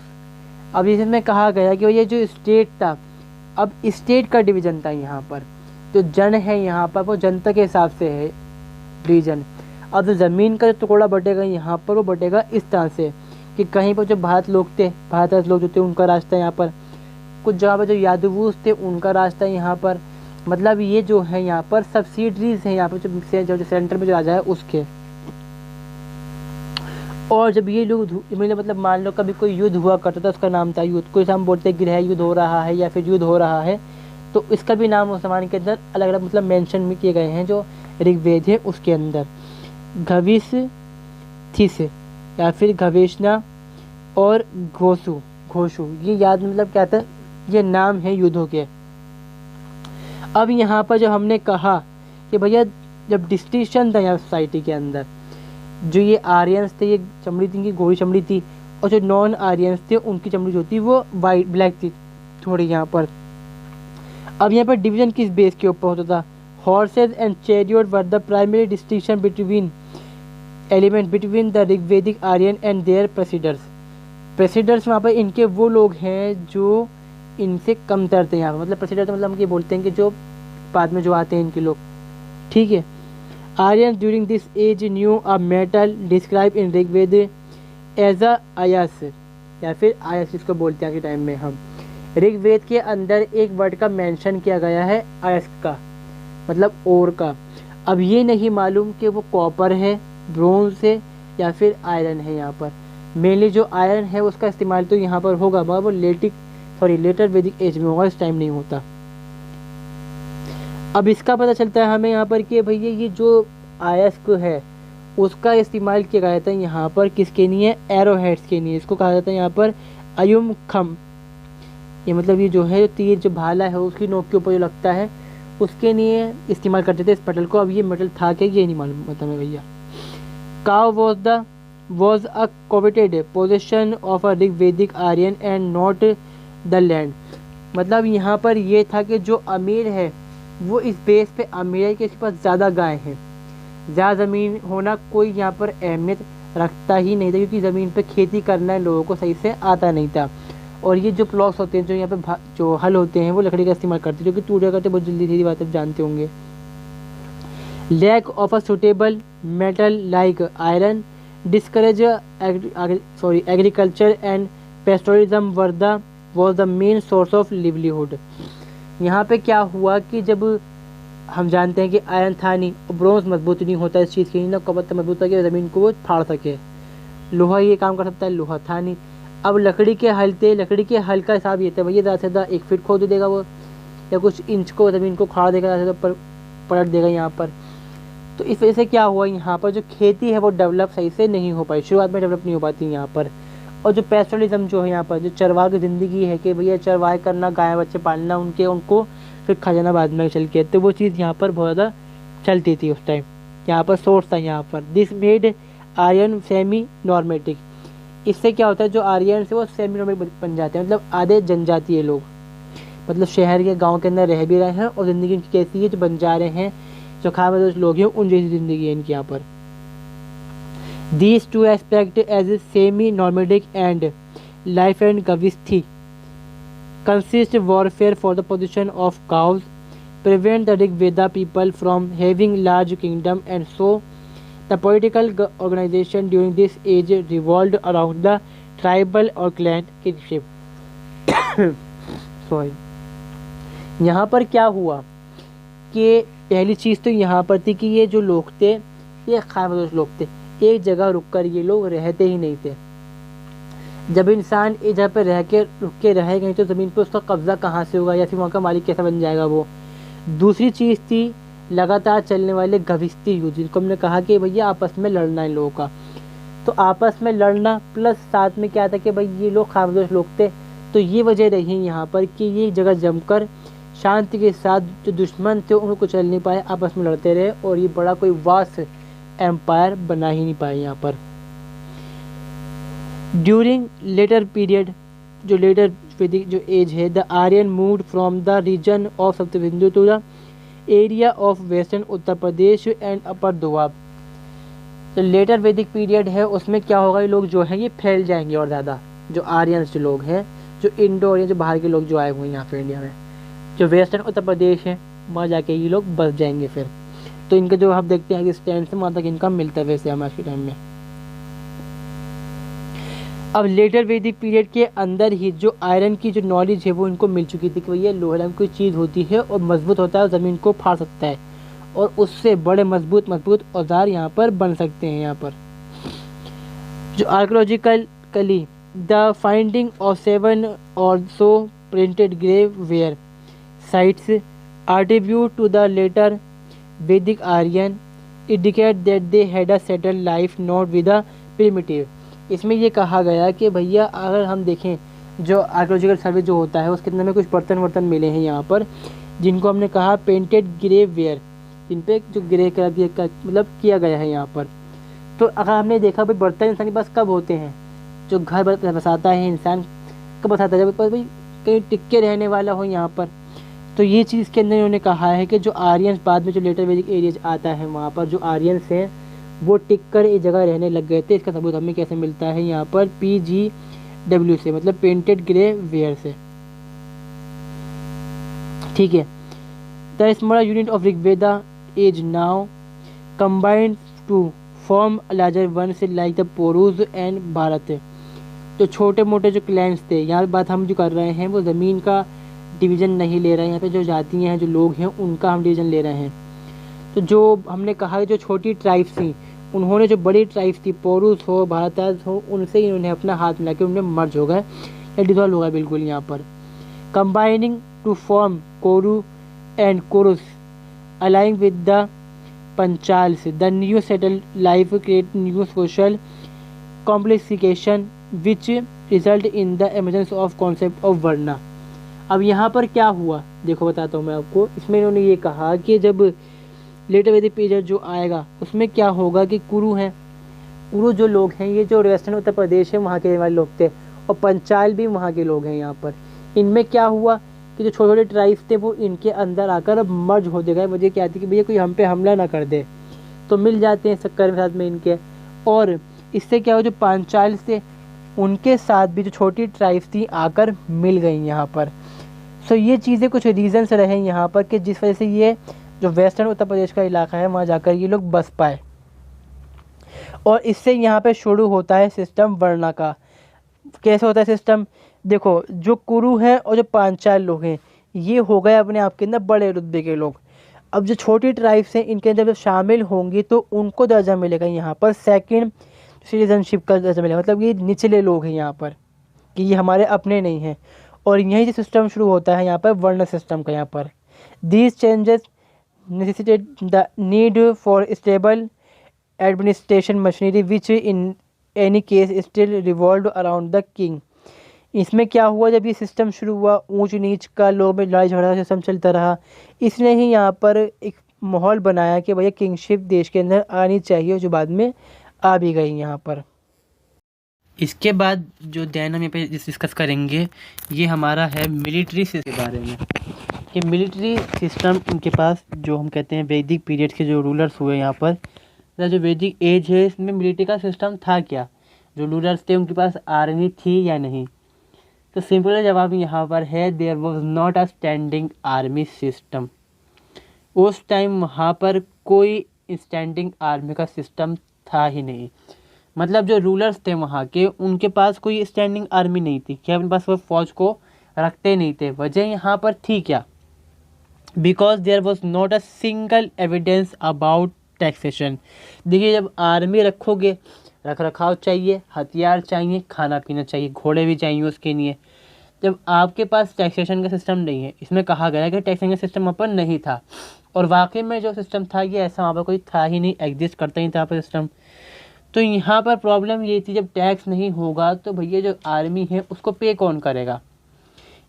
अब इसमें कहा गया कि ये जो स्टेट था, अब स्टेट का डिवीज़न था यहाँ पर। जो जन है यहाँ पर वो जनता के हिसाब से है डिवीज़न। अब जो ज़मीन का जो टुकड़ा बटेगा यहाँ पर वो बटेगा इस तरह से कि कहीं पर जो भारत लोग जो थे उनका रास्ता यहाँ पर, कुछ जगह पर जो यादवूस थे उनका रास्ता यहाँ पर। मतलब ये जो है यहाँ पर सब्सिडरीज है यहाँ पर, जो सेंटर में जो राजा है उसके। और जब ये लोग मतलब मान लो कभी कोई युद्ध हुआ करता था, उसका नाम था युद्ध। कोई हम बोलते हैं गृह युद्ध हो रहा है या फिर युद्ध हो रहा है, तो इसका भी नाम उस ज़माने के अंदर अलग अलग मतलब मेंशन में किए गए हैं। जो ऋग्वेद है उसके अंदर घविस थिस या फिर घवेशना और घोषु, ये याद मतलब क्या था, ये नाम है युद्धों के। अब यहाँ पर जो हमने कहा कि भैया जब डिस्टिंक्शन था यहाँ सोसाइटी के अंदर, जो ये आर्यंस थे ये चमड़ी थी, इनकी गोरी चमड़ी थी, और जो नॉन आर्यंस थे उनकी चमड़ी जो थी वो वाइट ब्लैक थी थोड़ी यहाँ पर। अब यहाँ पर डिवीज़न किस बेस के ऊपर होता था, horses and chariot were the primary distinction between element between the Rigvedic Aryan and their predecessors वहाँ पर इनके वो लोग हैं जो इनसे कमतर थे यहाँ पर, मतलब प्रेसिडर मतलब हम ये बोलते हैं कि जो बाद में जो आते हैं इनके लोग, ठीक है। Aryan during this age knew a metal describe in Rigveda as a ayas, या फिर आयस इसको बोलते हैं के टाइम में हम। ऋग्वेद के अंदर एक वर्ड का मेंशन किया गया है अयस का, मतलब ओर का। अब ये नहीं मालूम कि वो कॉपर है, ब्रोंज है या फिर आयरन है। यहाँ पर मेनली जो आयरन है उसका इस्तेमाल तो यहाँ पर होगा, मगर वो लेटर वैदिक एज में होगा, इस टाइम नहीं होता। अब इसका पता चलता है हमें यहाँ पर कि भैया ये जो आयस्क है उसका इस्तेमाल किया गया था यहाँ पर किसके लिए, एरो हेड्स के लिए। इसको कहा जाता है यहाँ पर अयुम खम, ये मतलब ये जो है तीर जो भाला है उसकी नोक के ऊपर जो लगता है उसके लिए इस्तेमाल करते थे इस मेटल को। अब ये मेटल था कि ये नहीं मालूम मतलब है भैया। Cow was a coveted possession of a Rigvedic Aryan and not the land, मतलब यहाँ पर ये था कि जो अमीर है वो इस बेस पे अमीर है कि इसके पास ज़्यादा गाय है। ज़्यादा ज़मीन होना कोई यहाँ पर अहमियत रखता ही नहीं था, क्योंकि ज़मीन पे खेती करना लोगों को सही से आता नहीं था। और ये जो प्लॉट्स होते हैं, जो यहाँ पे जो हल होते हैं, वो लकड़ी का इस्तेमाल करते हैं, जो कि टूट जाया करते बहुत जल्दी, सीधी बात आप जानते होंगे। Lack of a suitable metal like iron discourage agriculture and pastoralism was the main source of livelihood. यहाँ पे क्या हुआ कि जब हम जानते हैं कि आयरन था नहीं, ब्रोंज मजबूत नहीं होता इस चीज़ के लिए ना, कबत मजबूत था कि ज़मीन को वो फाड़ सके। लोहा ये काम कर सकता है, लोहा था नहीं। अब लकड़ी के हल थे, लकड़ी के हल का हिसाब ये था भैया ज़्यादा से ज़्यादा 1 फीट खोद देगा वो, या कुछ इंच को ज़मीन को खाड़ देगा, ज़्यादा से पलट देगा यहाँ पर। तो इस वजह से क्या हुआ, यहाँ पर जो खेती है वो डेवलप सही से नहीं हो पाई, शुरुआत में डेवलप नहीं हो पाती यहाँ पर। और जो पेस्टोरलिज्म जो है यहाँ पर, जो चरवाह की ज़िंदगी है कि भैया चरवाहे करना, गाय बच्चे पालना उनको फिर खा जाना बाद में चल के, तो वो चीज़ यहाँ पर बहुत ज़्यादा चलती थी उस टाइम। यहाँ पर सोर्स था यहाँ पर। दिस मेड आर्यन सेमी नॉर्मेटिक, इससे क्या होता है जो आर्यन से वो सेमी नॉर्मेटिक बन जाते हैं, मतलब आधे जनजातीय लोग, मतलब शहर के गाँव के अंदर रह भी रहे हैं और ज़िंदगी इनकी कैसी है जो बन जा रहे हैं, जो खामोश लोग हैं उन जैसी ज़िंदगी है इनकी यहाँ पर। These two aspects as semi-nomadic and life and Gavesthi consist warfare for the position of cows, prevent the Rigveda people from having large kingdom, and so the political organization during this age revolved around the tribal or clan kinship. Sorry. यहाँ पर क्या हुआ कि पहली चीज़ तो यहाँ पर थी कि ये जो लोग थे ये खामोश लोग थे, एक जगह रुककर ये लोग रहते ही नहीं थे। जब इंसान एक जगह पर रुक के रहेगा तो ज़मीन पर उसका कब्ज़ा कहाँ से होगा, या फिर वहाँ का मालिक कैसा बन जाएगा वो। दूसरी चीज़ थी लगातार चलने वाले गविस्ती युद्ध, जिनको हमने कहा कि भैया आपस में लड़ना है लोगों का। तो आपस में लड़ना प्लस साथ में क्या था कि भाई ये लोग खामोश लोग थे, तो ये वजह रही यहाँ पर कि ये जगह जमकर शांति के साथ जो दुश्मन थे उनको चल नहीं पाए, आपस में लड़ते रहे और ये बड़ा कोई वास्ट एम्पायर बना ही नहीं पाए यहाँ पर। ड्यूरिंग लेटर पीरियड, जो लेटर वैदिक जो एज है, the Aryan moved from the region of Saptasindhu to the area of western Uttar Pradesh and upper Doab. जो लेटर वैदिक पीरियड है उसमें क्या होगा, ये लोग जो हैं ये फैल जाएंगे और ज़्यादा, जो आर्यंस जो लोग हैं, जो इंडो और जो बाहर के लोग जो आए हुए हैं यहाँ पे इंडिया में, जो वेस्टर्न उत्तर प्रदेश है वहाँ जाके ये लोग बस जाएंगे फिर। तो इनका जो हम देखते हैं कि स्टैंड से वहाँ तक इनका मिलता है वैसे हम आज के टाइम में। अब लेटर वैदिक पीरियड के अंदर ही जो आयरन की जो नॉलेज है वो इनको मिल चुकी थी कि भैया लोहा कोई चीज़ होती है और मजबूत होता है, ज़मीन को फाड़ सकता है और उससे बड़े मजबूत औजार यहाँ पर बन सकते हैं। यहाँ पर जो आर्कोलॉजिकली द फाइंडिंग ऑफ 7 और so painted grey ware sites attribute to the later Vedic Aryan indicate that they had a settled life not with a primitive। इसमें ये कहा गया कि भैया अगर हम देखें जो आर्कोलॉजिकल सर्वे जो होता है उसके अंदर में कुछ बर्तन मिले हैं यहाँ पर, जिनको हमने कहा पेंटेड ग्रे वेयर, जिन पे जो ग्रे कलर मतलब किया गया है यहाँ पर। तो अगर हमने देखा भाई बर्तन इंसान के पास कब होते हैं, जो घर बसाता है इंसान कब बसाता है, जब भाई कहीं टिक्के रहने वाला हो यहाँ पर। तो ये चीज़ के अंदर इन्होंने कहा है कि जो आर्यंस बाद में जो लेटर वैदिक एरियाज आता है वहाँ पर जो आर्यंस हैं वो टिक कर एक जगह रहने लग गए थे। इसका सबूत हमें कैसे मिलता है यहाँ पर PGW से, मतलब पेंटेड ग्रे वेयर से। ठीक है। The smaller unit of Rigveda is now combined to form larger one say like the Purus and Bharat. जो छोटे मोटे जो क्लैंस थे, यहाँ बात हम जो कर रहे हैं वो ज़मीन का डिवीज़न नहीं ले रहे हैं, यहाँ पे जो जातियाँ हैं, जो लोग हैं, उनका हम डिवीज़न ले रहे हैं। तो जो हमने कहा जो छोटी ट्राइब्स थी, उन्होंने जो बड़ी ट्राइब्स थी, पोरूस हो, भारताज हो, उनसे इन्होंने अपना हाथ मिला के उनमें मर्ज हो गए या डिजॉल्व हो गया बिल्कुल यहाँ पर। Combining to form Kuru and Kurus allying with the Panchalas, the new settle life create new social complexification which result in the emergence of concept of varna. अब यहाँ पर क्या हुआ देखो, बताता हूँ मैं आपको। इसमें इन्होंने ये कहा कि जब लेटर वैदिक पीरियड जो आएगा उसमें क्या होगा कि कुरु हैं, कुरु जो लोग हैं, ये जो वेस्टर्न उत्तर प्रदेश है वहाँ के वाले लोग थे, और पंचाल भी वहाँ के लोग हैं यहाँ पर। इनमें क्या हुआ कि जो छोटे छोटे ट्राइब्स थे वो इनके अंदर आकर अब मर्ज होते गए। वजह क्या थी कि भैया कोई हम पे हमला ना कर दे, तो मिल जाते हैं चक्कर में साथ में इनके। और इससे क्या हुआ, जो पांचाल थे उनके साथ भी जो छोटी ट्राइब्स थी आकर मिल गई यहाँ पर। सो ये चीज़ें कुछ रीजंस रहे यहाँ पर कि जिस वजह से ये जो वेस्टर्न उत्तर प्रदेश का इलाका है वहाँ जाकर ये लोग बस पाए। और इससे यहाँ पे शुरू होता है सिस्टम वर्णा का। कैसे होता है सिस्टम, देखो जो कुरु हैं और जो पांचाल लोग हैं ये हो गए अपने आप के अंदर बड़े रुतबे के लोग। अब जो छोटी ट्राइब्स हैं इनके अंदर जब शामिल होंगी तो उनको दर्जा मिलेगा यहाँ पर सेकंड सिटीजनशिप का दर्जा मिलेगा, मतलब ये निचले लोग हैं यहाँ पर कि ये हमारे अपने नहीं हैं। और यही जो सिस्टम शुरू होता है यहाँ पर वर्ण सिस्टम का। यहाँ पर these changes necessitated the need for stable administration machinery which in any case still revolve around the king. इसमें क्या हुआ, जब ये सिस्टम शुरू हुआ ऊंच नीच का, लोग में लड़ाई झगड़ा सिस्टम चलता रहा, इसने ही यहाँ पर एक माहौल बनाया कि भैया किंगशिप देश के अंदर आनी चाहिए, जो बाद में आ भी गई यहाँ पर। इसके बाद जो दैन हम यहाँ पे डिस्कस करेंगे ये हमारा है मिलिट्री सिस्टम के बारे में। कि मिलिट्री सिस्टम इनके पास जो हम कहते हैं वैदिक पीरियड के जो रूलर्स हुए यहाँ पर, जो वैदिक एज है इसमें मिलिट्री का सिस्टम था क्या, जो रूलर्स थे उनके पास आर्मी थी या नहीं। तो सिंपल जवाब यहाँ पर है there was not a standing army system. उस टाइम वहाँ पर कोई स्टैंडिंग आर्मी का सिस्टम था ही नहीं। मतलब जो रूलर्स थे वहाँ के उनके पास कोई स्टैंडिंग आर्मी नहीं थी, क्या अपने पास वो फौज को रखते नहीं थे। वजह यहाँ पर थी क्या, because there was not a single evidence about taxation. देखिए जब आर्मी रखोगे, रख रखाव चाहिए, हथियार चाहिए, खाना पीना चाहिए, घोड़े भी चाहिए उसके लिए। जब आपके पास टैक्सेशन का सिस्टम नहीं है, इसमें कहा गया है कि टैक्सेशन का सिस्टम वहाँ पर नहीं था, और वाकई में जो सिस्टम था ये ऐसा वहाँ पर कोई था ही नहीं, एग्जिस्ट करता ही था वहाँ पर सिस्टम। तो यहाँ पर प्रॉब्लम ये थी जब टैक्स नहीं होगा तो भैया जो आर्मी है उसको पे कौन करेगा।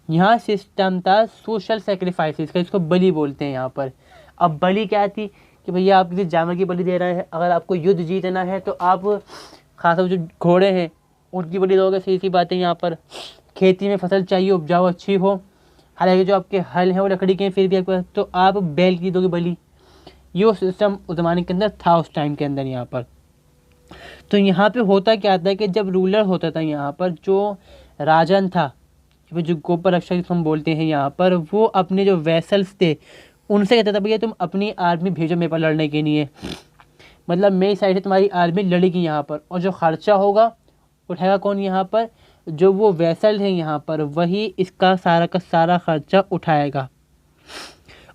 यहाँ सिस्टम था सोशल सेक्रीफाइसेस का, इसको बलि बोलते हैं यहाँ पर। अब बलि क्या थी कि भैया आप किसी जानवर की बलि दे रहे हैं, अगर आपको युद्ध जीतना है तो आप खासतौर जो घोड़े हैं उनकी बलि दोगे, सही सी बात है। यहाँ पर खेती में फसल चाहिए, उपजाऊ अच्छी हो, हालांकि जो आपके हल हैं वो लकड़ी के हैं फिर भी आपको, तो आप बैल की दोगे बलि। ये सिस्टम उस ज़माने के अंदर था उस टाइम के अंदर यहाँ पर। तो यहाँ पे होता क्या था कि जब रूलर होता था यहाँ पर, जो राजन था, जो गोपर रक्षक जिसको हम बोलते हैं यहाँ पर, वो अपने जो वेसल्स थे उनसे कहता था भैया तुम अपनी आर्मी भेजो मेरे पर लड़ने के लिए, मतलब मेरी साइड से तुम्हारी आर्मी लड़ेगी यहाँ पर, और जो खर्चा होगा उठाएगा कौन यहाँ पर, जो वो वेसल है यहाँ पर वही इसका सारा का सारा खर्चा उठाएगा।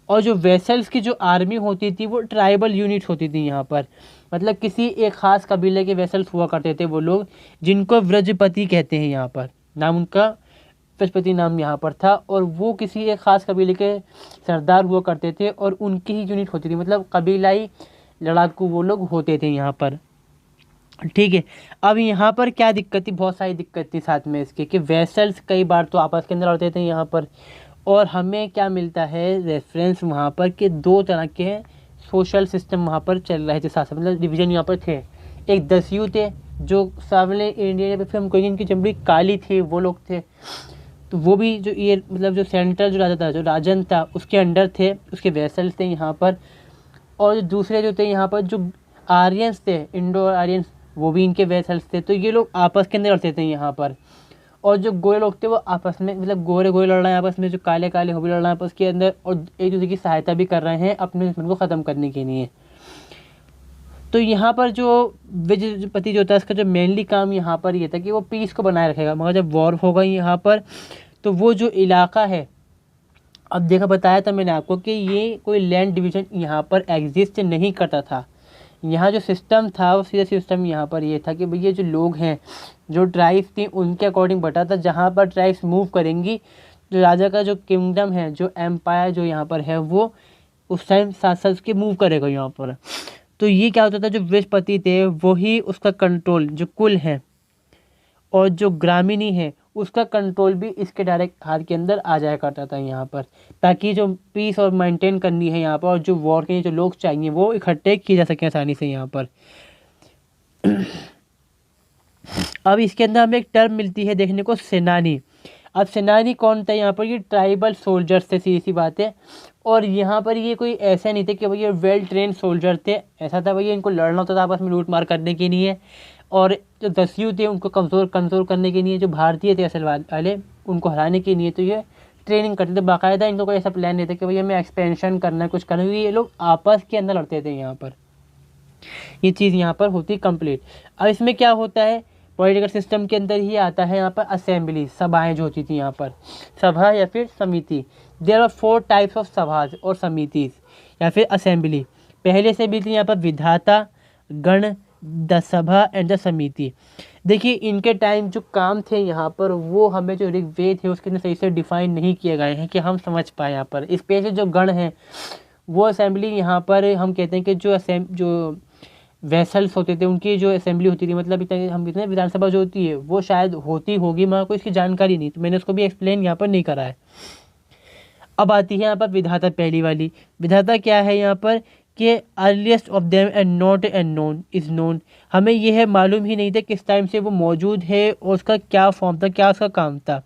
और जो वेसल्स की जो आर्मी होती थी वो ट्राइबल यूनिट होती थी यहाँ पर, मतलब किसी एक ख़ास कबीले के वेसल्स हुआ करते थे वो लोग, जिनको व्रजपति कहते हैं यहाँ पर, नाम उनका व्रजपति नाम यहाँ पर था। और वो किसी एक ख़ास कबीले के सरदार हुआ करते थे और उनकी ही यूनिट होती थी, मतलब कबीलाई लड़ाकू वो लोग होते थे यहाँ पर। ठीक है, अब यहाँ पर क्या दिक्कत थी, बहुत सारी दिक्कत थी साथ में इसके कि वेसल्स कई बार तो आपस के अंदर लड़ते थे यहाँ पर। और हमें क्या मिलता है रेफरेंस वहाँ पर कि दो तरह के सोशल सिस्टम वहाँ पर चल रहे थे साथ साथ, मतलब डिवीज़न यहाँ पर थे। एक दस्यु थे जो सामने इंडिया पे फिल्म कोई इनकी चमड़ी काली थी, वो लोग थे। तो वो भी जो ये मतलब जो सेंट्रल जो राजा था, जो राजन था, उसके अंडर थे, उसके वेसल्स थे यहाँ पर। और दूसरे जो थे यहाँ पर जो आर्यंस थे, इंडो आर्यंस, वो भी इनके वेसल्स थे। तो ये लोग आपस के अंदर लड़ते थे यहाँ पर। और जो गोरे लोग थे वो आपस में, मतलब गोरे गोरे लड़ रहे हैं आपस में, जो काले काले वो भी लड़ रहे हैं आपस के अंदर, और एक दूसरे की सहायता भी कर रहे हैं अपने दुश्मन को ख़त्म करने के लिए। तो यहाँ पर जो विजयपति जो था, इसका जो मेनली काम यहाँ पर ये था कि वो पीस को बनाए रखेगा। मगर जब वॉर हो गई यहाँ पर, तो वो जो इलाका है, अब देखा बताया था मैंने आपको कि ये कोई लैंड डिवीज़न यहाँ पर एग्जिस्ट नहीं करता था। यहाँ जो सिस्टम था वो सीधा सिस्टम यहाँ पर ये था कि भैया जो लोग हैं, जो ट्राइब्स थी, उनके अकॉर्डिंग बटा था। जहाँ पर ट्राइब्स मूव करेंगी, जो राजा का जो किंगडम है, जो एम्पायर जो यहाँ पर है, वो उस टाइम साथ साथ उसके मूव करेगा यहाँ पर। तो ये क्या होता था, जो वृषपति थे वही उसका कंट्रोल, जो कुल है और जो ग्रामीणी है उसका कंट्रोल भी इसके डायरेक्ट हाथ के अंदर आ जाया करता था यहाँ पर, ताकि जो पीस और मेंटेन करनी है यहाँ पर, और जो वॉर के लिए जो लोग चाहिए वो इकट्ठे किए जा सकें आसानी से यहाँ पर। अब इसके अंदर हमें एक टर्म मिलती है देखने को, सेनानी। अब सेनानी कौन था यहाँ पर, ये ट्राइबल सोल्जर्स थे, सीधी सी बात है। और यहाँ पर ये कोई ऐसा नहीं थे कि भैया वेल ट्रेन सोल्जर थे, ऐसा था भैया इनको लड़ना होता था आपस में लूट मार करने के लिए। और जो दस्यु थे उनको कमज़ोर करने के लिए, जो भारतीय थे असल वाले उनको हराने के लिए, तो ये ट्रेनिंग करते थे बाकायदा। इनको कोई ऐसा प्लान नहीं था कि भैया हमें एक्सपेंशन करना है, कुछ करना है। ये लोग आपस के अंदर लड़ते थे यहाँ पर, ये चीज़ यहाँ पर होती कंप्लीट। अब इसमें क्या होता है, पॉलिटिकल सिस्टम के अंदर ही आता है यहाँ पर असेंबली, सभाएं जो होती थी यहाँ पर, सभा या फिर समिति। देयर आर 4 टाइप्स ऑफ सभाज और समितिज या फिर असेंबली। पहले से भी थी यहाँ पर विधाता, गण, द सभा एंड द समिति। देखिए इनके टाइम जो काम थे यहाँ पर, वो हमें जो ऋग्वेद है उसके अंदर सही से डिफाइन नहीं किए गए हैं कि हम समझ पाए यहाँ पर। इस पे से जो गण हैं वो असेंबली यहाँ पर हम कहते हैं कि जो वेसल्स होते थे उनकी जो असेंबली होती थी, मतलब इतने हम कहते हैं विधानसभा जो होती है वो शायद होती होगी, मगर कोई इसकी जानकारी नहीं, तो मैंने उसको भी एक्सप्लेन यहाँ पर नहीं करा है। अब आती है यहाँ पर विधाता, पहली वाली। विधाता क्या है यहाँ पर कि earliest of them and not and known is known. हमें यह है मालूम ही नहीं था किस टाइम से वो मौजूद है और उसका क्या फॉर्म था, क्या उसका काम था।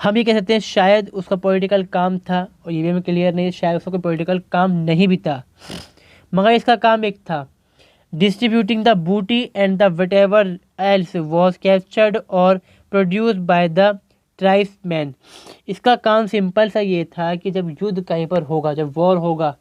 हम ये कह सकते हैं शायद उसका पॉलिटिकल काम था, और ये भी हमें क्लियर नहीं है, शायद उसका कोई पॉलिटिकल काम नहीं भी था, मगर इसका काम एक था, डिस्ट्रीब्यूटिंग द बूटी and the what ever else was captured और प्रोड्यूस्ड बाय द ट्राइब्समैन। इसका काम सिंपल सा ये था कि जब युद्ध कहीं पर होगा, जब वॉर होगा,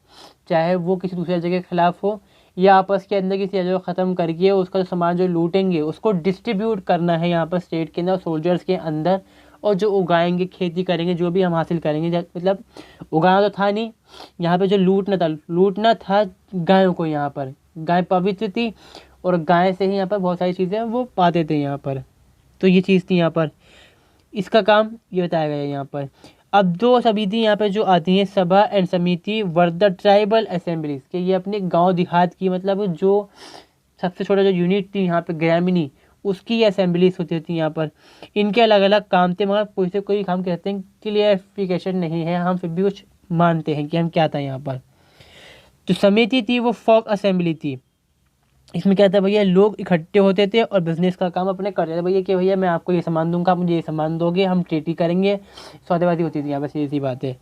चाहे वो किसी दूसरे जगह के खिलाफ हो या आपस के अंदर किसी जगह को ख़त्म करके उसका सामान जो लूटेंगे उसको डिस्ट्रीब्यूट करना है यहाँ पर स्टेट के अंदर, सोल्जर्स के अंदर। और जो उगाएंगे, खेती करेंगे, जो भी हम हासिल करेंगे, मतलब उगाना तो था नहीं यहाँ पे, जो लूटना था गायों को। यहाँ पर गाय पवित्र थी और गाय से ही यहाँ पर बहुत सारी चीज़ें वो पाते थे यहाँ पर। तो ये चीज़ थी यहाँ पर, इसका काम ये बताया गया है यहाँ पर। अब 2 समिति यहाँ पे जो आती हैं, सभा एंड समिति, वर द ट्राइबल असेंबलीज, के ये अपने गांव देहात की, मतलब जो सबसे छोटा जो यूनिट थी यहाँ पे ग्रामीणी, उसकी असेंबलीज होती थी यहाँ पर। इनके अलग अलग काम थे, मगर कोई से कोई काम कहते हैं क्लियरिफिकेशन नहीं है, हम फिर भी कुछ मानते हैं कि हम क्या था यहाँ पर। जो समिति थी वो फोक असेंबली थी। इसमें क्या था भैया, लोग इकट्ठे होते थे और बिजनेस का काम अपने करते थे। भैया कि भैया मैं आपको ये सामान दूंगा, आप मुझे ये सामान दोगे, हम ट्रीटी करेंगे, सौदेबाजी होती थी यहाँ पर, सीधी सी बात है।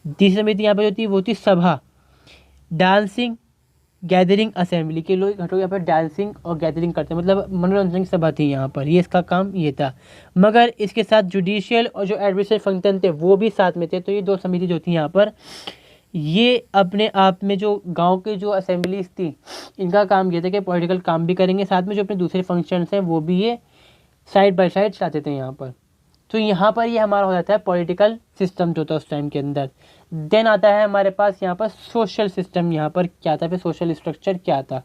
तीसरी समिति यहाँ पर जो थी वो थी सभा, डांसिंग गैदरिंग असेंबली, के लोग इकट्ठे यहाँ पर डांसिंग और गैदरिंग करते हैं, मतलब मनोरंजन की सभा थी यहाँ पर, ये इसका काम ये था। मगर इसके साथ जुडिशियल और जो एडमिनिस्ट्रेटिव फंक्शन थे वो भी साथ में थे। तो ये 2 समिति जो थी यहाँ पर, ये अपने आप में जो गांव के जो असेंबलीज थी, इनका काम ये था कि पॉलिटिकल काम भी करेंगे, साथ में जो अपने दूसरे फंक्शंस हैं वो भी ये साइड बाय साइड चलाते थे यहाँ पर। तो यहाँ पर ये हमारा हो जाता है पॉलिटिकल सिस्टम जो था उस टाइम के अंदर। देन आता है हमारे पास यहाँ पर सोशल सिस्टम, यहाँ पर क्या था, फिर सोशल स्ट्रक्चर क्या था।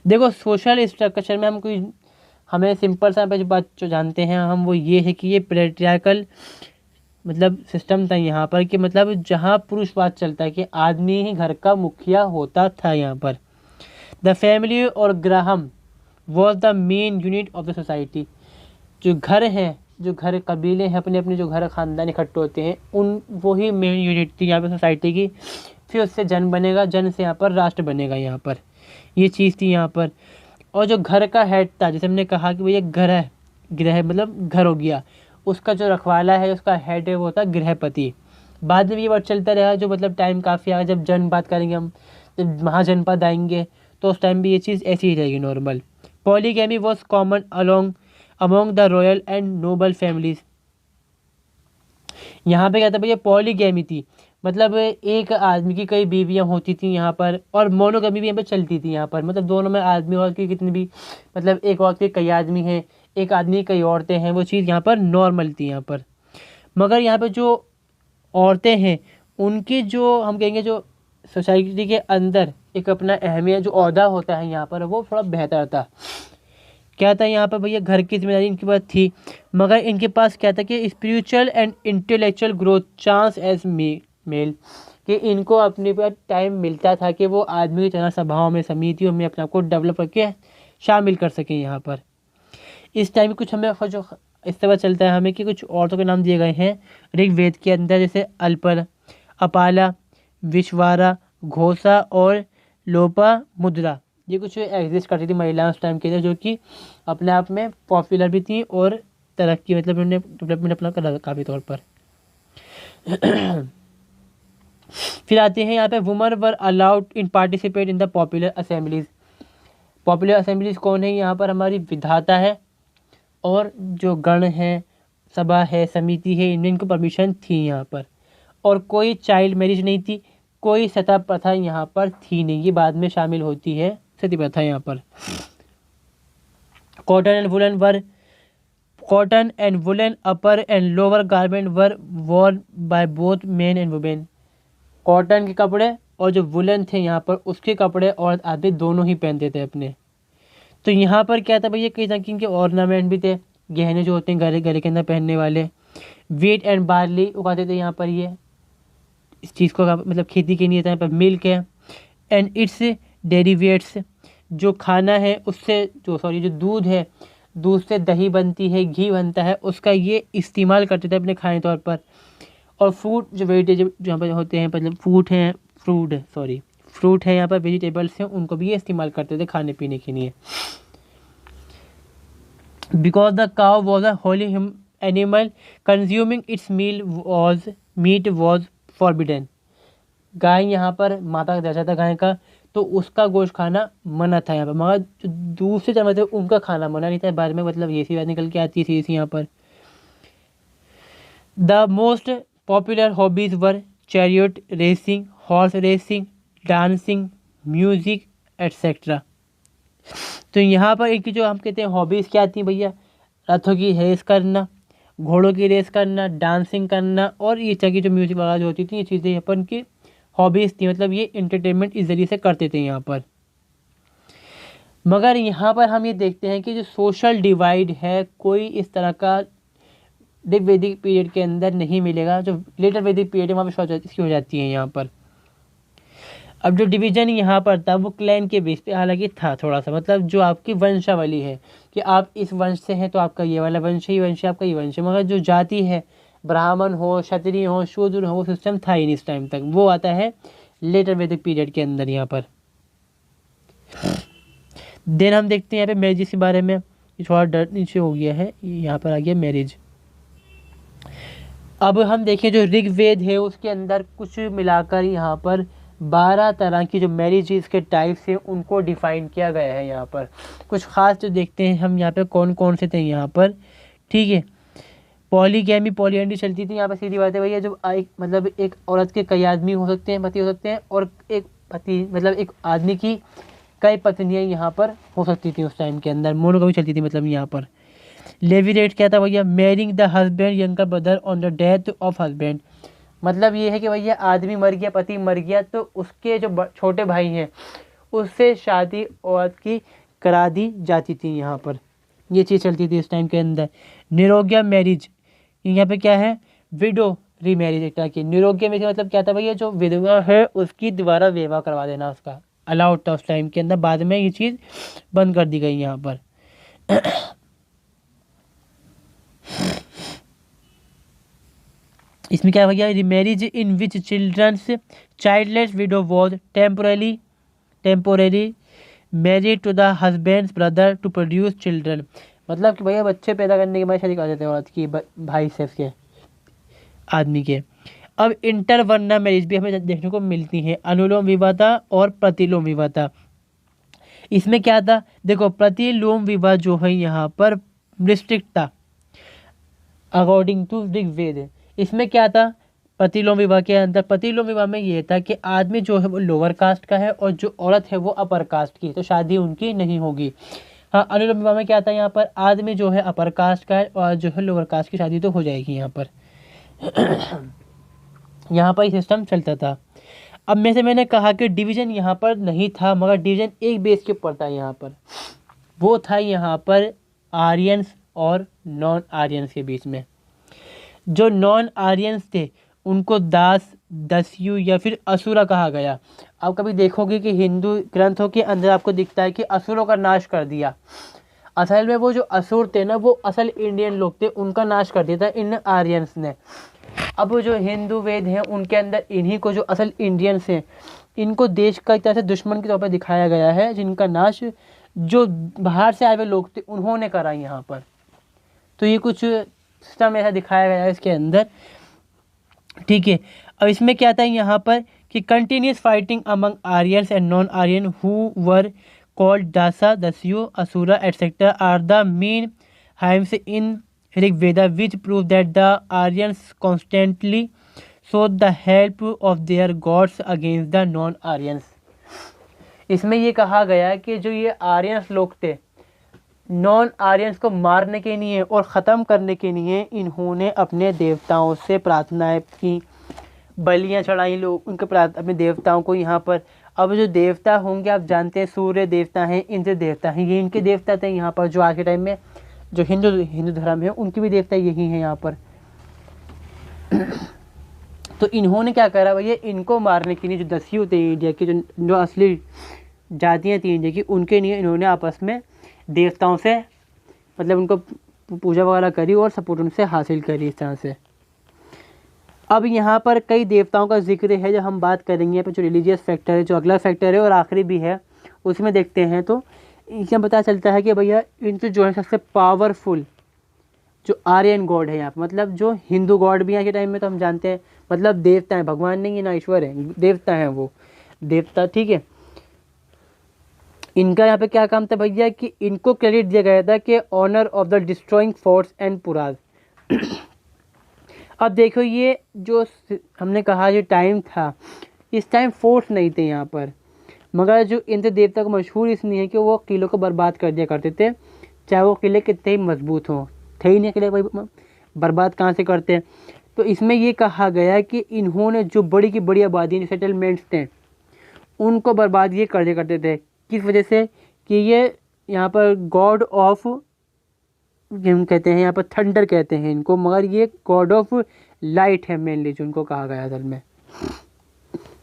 देखो सोशल स्ट्रक्चर में हमें सिंपल सा जो बात जो जानते हैं हम, वो ये है कि ये पैट्रियार्कल मतलब सिस्टम था यहाँ पर, कि मतलब जहाँ पुरुषवाद चलता है कि आदमी ही घर का मुखिया होता था यहाँ पर। द फैमिली और Graham was the main unit of the society. जो घर हैं, जो घर कबीले हैं, अपने अपने जो घर खानदान इकट्ठे होते हैं, उन वही मेन यूनिट थी यहाँ पर सोसाइटी की। फिर उससे जन बनेगा, जन से यहाँ पर राष्ट्र बनेगा यहाँ पर, ये चीज़ थी यहाँ पर। और जो घर का हेड था, जैसे हमने कहा कि भैया गृह मतलब घर हो गया, उसका जो रखवाला है, उसका हेड है, वो होता गृहपति। बाद में ये वर्ड चलता रहा, जो मतलब टाइम काफ़ी आया, जब जन बात करेंगे हम, महाजनपद आएंगे तो उस टाइम भी ये चीज़ ऐसी ही रहेगी normal. Polygamy was common among the royal and noble families. यहाँ पे क्या था भैया, पॉलीगैमी थी, मतलब एक आदमी की कई बीवियाँ होती थी यहाँ पर, और मोनोगमी भी यहाँ पे चलती थी यहाँ पर, मतलब दोनों में आदमी औरत की कितनी भी, मतलब एक औरत के कई आदमी हैं, एक आदमी की कई औरतें हैं, वो चीज़ यहाँ पर नॉर्मल थी यहाँ पर। मगर यहाँ पे जो औरतें हैं उनकी जो हम कहेंगे जो सोसाइटी के अंदर एक अपना अहमियत जो ओहदा होता है यहाँ पर वो थोड़ा बेहतर था। क्या था यहाँ पर भैया, घर की जिम्मेदारी इनके पास थी, मगर इनके पास क्या था कि spiritual and intellectual growth chance as male, कि इनको अपने पास टाइम मिलता था कि वो आदमी की तरह सभाओं में समितियों में अपने आप को डेवलप करके शामिल कर सकें यहाँ पर। इस टाइम कुछ हमें जो इस तरह चलता है हमें कि कुछ औरतों के नाम दिए गए हैं ऋग्वेद के अंदर, जैसे अल्पर, अपाला, विश्वारा, घोषा और लोपा मुद्रा। ये कुछ एग्जिस्ट करती थी महिलाएं उस टाइम के लिए, जो कि अपने आप में पॉपुलर भी थी और तरक्की मतलब उन्होंने डेवलपमेंट अपना करा काफ़ी तौर पर। फिर आते हैं यहाँ पे woman were allowed in participate in the popular assemblies. Popular assemblies कौन है यहाँ पर, हमारी विधाता है और जो गण है, सभा है, समिति है, इनको परमिशन थी यहाँ पर। और कोई चाइल्ड मैरिज नहीं थी, कोई सती प्रथा यहाँ पर थी नहीं, ये बाद में शामिल होती है सती प्रथा यहाँ पर। Cotton and woollen upper and lower garment were Warne by both men and women. Cotton के कपड़े और जो वुलन थे यहाँ पर उसके कपड़े और आदमी दोनों ही पहनते थे अपने। तो यहाँ पर क्या था भैया, कई तरह के इनके ऑर्नामेंट भी थे, गहने जो होते हैं गले गले के अंदर पहनने वाले। वीट एंड बार्ली उगाते थे यहाँ पर, ये इस चीज़ को मतलब खेती के लिए यहाँ पर मिल्क है एंड इट्स डेरिवेट्स, जो खाना है उससे जो दूध है, दूध से दही बनती है, घी बनता है, उसका ये इस्तेमाल करते थे अपने खाने तौर पर। और फ्रूट जो वेजिटेबल जो यहाँ पर होते हैं, मतलब फ्रूट है यहाँ पर, वेजिटेबल्स हैं, उनको भी ये इस्तेमाल करते थे खाने पीने के लिए। Because the cow was a holy animal consuming its meat was forbidden. गाय यहाँ पर माता का दर्जा था गाय का, तो उसका गोश्त खाना मना था यहाँ पर, मगर जो दूसरे जानवर थे उनका खाना मना नहीं था। बाद में मतलब ये सी बात निकल के आती थी यहाँ पर। The most popular hobbies were chariot racing, horse racing, dancing, music etcetera. तो यहाँ पर इनकी जो हम कहते हैं हॉबीज़ क्या आती हैं भैया, रथों की रेस करना, घोड़ों की रेस करना, डांसिंग करना, और ये तरह की जो म्यूजिक वगैरह जो होती थी, ये चीज़ें यहाँ पर इनकी हॉबीज़ थी, मतलब ये इंटरटेनमेंट इस ज़रिए से करते थे यहाँ पर। मगर यहाँ पर हम ये देखते हैं कि जो सोशल डिवाइड है कोई इस तरह का वैदिक पीरियड के अंदर नहीं मिलेगा। जो लेटर वैदिक पीरियड है वहाँ पर इसकी हो जाती है यहाँ पर। अब जो डिवीज़न यहाँ पर था वो क्लैन के बेस पे हालांकि था थोड़ा सा, मतलब जो आपकी वंशावली है कि आप इस वंश से हैं तो आपका ये वाला वंश है, वंश आपका ये वंश है। मगर जो जाति है, ब्राह्मण हो, क्षत्रिय हो, शूद्र हो, वो सिस्टम था ही नहीं इस टाइम तक, वो आता है लेटर वैदिक पीरियड के अंदर यहाँ पर। देन हम देखते हैं यहाँ पे मैरिज के बारे में, थोड़ा डर नीचे हो गया है, यहाँ पर आ गया मैरिज। अब हम देखें जो ऋग्वेद है उसके अंदर कुछ मिलाकर यहाँ पर 12 तरह की जो मैरिजेस के टाइप्स हैं उनको डिफ़ाइन किया गया है यहाँ पर। कुछ ख़ास जो देखते हैं हम यहाँ पे कौन कौन से थे यहाँ पर, ठीक है। पॉलीगैमी, पॉलीएंड्री चलती थी यहाँ पर, सीधी बात है भैया। जब मतलब एक औरत के कई आदमी हो सकते हैं, पति हो सकते हैं, और एक पति मतलब एक आदमी की कई पत्नियाँ यहाँ पर हो सकती थी उस टाइम के अंदर, मोनोगमी चलती थी मतलब यहाँ पर। लेविरेट क्या था भैया, marrying the husband younger brother on the death of husband. मतलब ये है कि भैया आदमी मर गया, पति मर गया, तो उसके जो छोटे भाई हैं उससे शादी औरत की करा दी जाती थी यहाँ पर, ये चीज़ चलती थी इस टाइम के अंदर। निरोग्य मैरिज, यहाँ पे क्या है, विडो रीमैरिज एक तरह की। निरोग्य मैरिज मतलब क्या था भैया, जो विधवा है उसकी दोबारा विवाह करवा देना, उसका अलाउड था उस टाइम के अंदर। बाद में ये चीज़ बंद कर दी गई यहाँ पर। इसमें क्या हो गया, marriage in which childrens childless widow was temporary married to the husband's brother to produce children. मतलब कि भैया बच्चे पैदा करने के बाद शादी कर देते हैं औरत की भाई से उसके आदमी के। अब इंटरवर्ना मैरिज भी हमें देखने को मिलती है, अनुलोम विवाह और प्रतिलोम विवाह। इसमें क्या था, देखो प्रतिलोम विवाह जो है यहाँ पर रिस्ट्रिक्ट था अकॉर्डिंग टू ऋग्वेद। इसमें क्या था, प्रतिलोम विवाह के अंदर, प्रतिलोम विवाह में ये था कि आदमी जो है वो लोअर कास्ट का है और जो औरत है वो अपर कास्ट की, तो शादी उनकी नहीं होगी। हाँ, अनुलोम विवाह में क्या था, यहाँ पर आदमी जो है अपर कास्ट का है और जो है लोअर कास्ट की शादी तो हो जाएगी यहाँ पर। यहाँ पर सिस्टम चलता था। अब में से मैंने कहा कि डिवीज़न यहाँ पर नहीं था, मगर डिवीज़न एक बेस के ऊपर था यहाँ पर, वो था यहाँ पर आर्यंस और नॉन आर्यंस के बीच में। जो नॉन आर्यंस थे उनको दास, दस्यु या फिर असुरा कहा गया। अब कभी देखोगे कि हिंदू ग्रंथों के अंदर आपको दिखता है कि असुरों का नाश कर दिया। असल में वो जो असुर थे ना, वो असल इंडियन लोग थे, उनका नाश कर दिया था इन आर्यंस ने। अब वो जो हिंदू वेद हैं उनके अंदर इन्हीं को, जो असल इंडियंस हैं, इनको देश का एक तरह से दुश्मन के तौर पर दिखाया गया है, जिनका नाश जो बाहर से आए हुए लोग थे उन्होंने करा यहाँ पर। तो ये कुछ सिस्टम ऐसा दिखाया गया है इसके अंदर, ठीक है। अब इसमें क्या था यहाँ पर कि continuous fighting among Aryans and non Aryan who were called Dasa, Dasyu, Asura etcetera are the main hymns in Rigveda which prove that the Aryans constantly sought the help of their gods against the non Aryans. इसमें ये कहा गया कि जो ये आर्यंस लोग थे, नॉन आर्यंस को मारने के लिए और ख़त्म करने के लिए इन्होंने अपने देवताओं से प्रार्थनाएं की, बलियां चढ़ाई, लोग उनके अपने देवताओं को यहाँ पर। अब जो देवता होंगे आप जानते हैं, सूर्य देवता हैं, इंद्र देवता हैं, ये इनके देवता थे यहाँ पर। जो आज के टाइम में जो हिंदू धर्म है उनके भी देवता यही हैं यहाँ पर। तो इन्होंने क्या करा भैया, इनको मारने के लिए जो दस्यु थे इंडिया की, जो असली जातियाँ थी इंडिया की, उनके लिए इन्होंने आपस में देवताओं से मतलब उनको पूजा वगैरह करी और सपोर्ट उनसे हासिल करी इस तरह से। अब यहाँ पर कई देवताओं का जिक्र है, जब हम बात करेंगे यहाँ पर जो रिलीजियस फैक्टर है, जो अगला फैक्टर है और आखिरी भी है, उसमें देखते हैं तो इसमें पता चलता है कि भैया इनसे जो है सबसे पावरफुल जो आर्यन गॉड है यहाँ पर, मतलब जो हिंदू गॉड भी यहाँ के टाइम में तो हम जानते हैं, मतलब देवता है, भगवान नहीं है ना ईश्वर है, देवता है वो देवता, ठीक है। इनका यहाँ पे क्या काम था भैया कि इनको क्रेडिट दिया गया था कि honour of the destroying forts and puras. अब देखो ये जो हमने कहा जो टाइम था, इस टाइम फोर्ट्स नहीं थे यहाँ पर, मगर जो इंद्र देवता को मशहूर इसलिए है कि वो किलों को बर्बाद कर दिया करते थे, चाहे वो किले कितने ही मजबूत हों, थे ही नहीं किले भाई, बर्बाद कहाँ से करते हैं। तो इसमें ये कहा गया कि इन्होंने जो बड़ी की बड़ी आबादी सेटलमेंट्स थे उनको बर्बाद ये कर दिया करते थे। किस वजह से कि ये यहाँ पर गॉड ऑफ, हम कहते हैं यहाँ पर थंडर कहते हैं इनको, मगर ये गॉड ऑफ लाइट है मेनली जो उनको कहा गया असल में।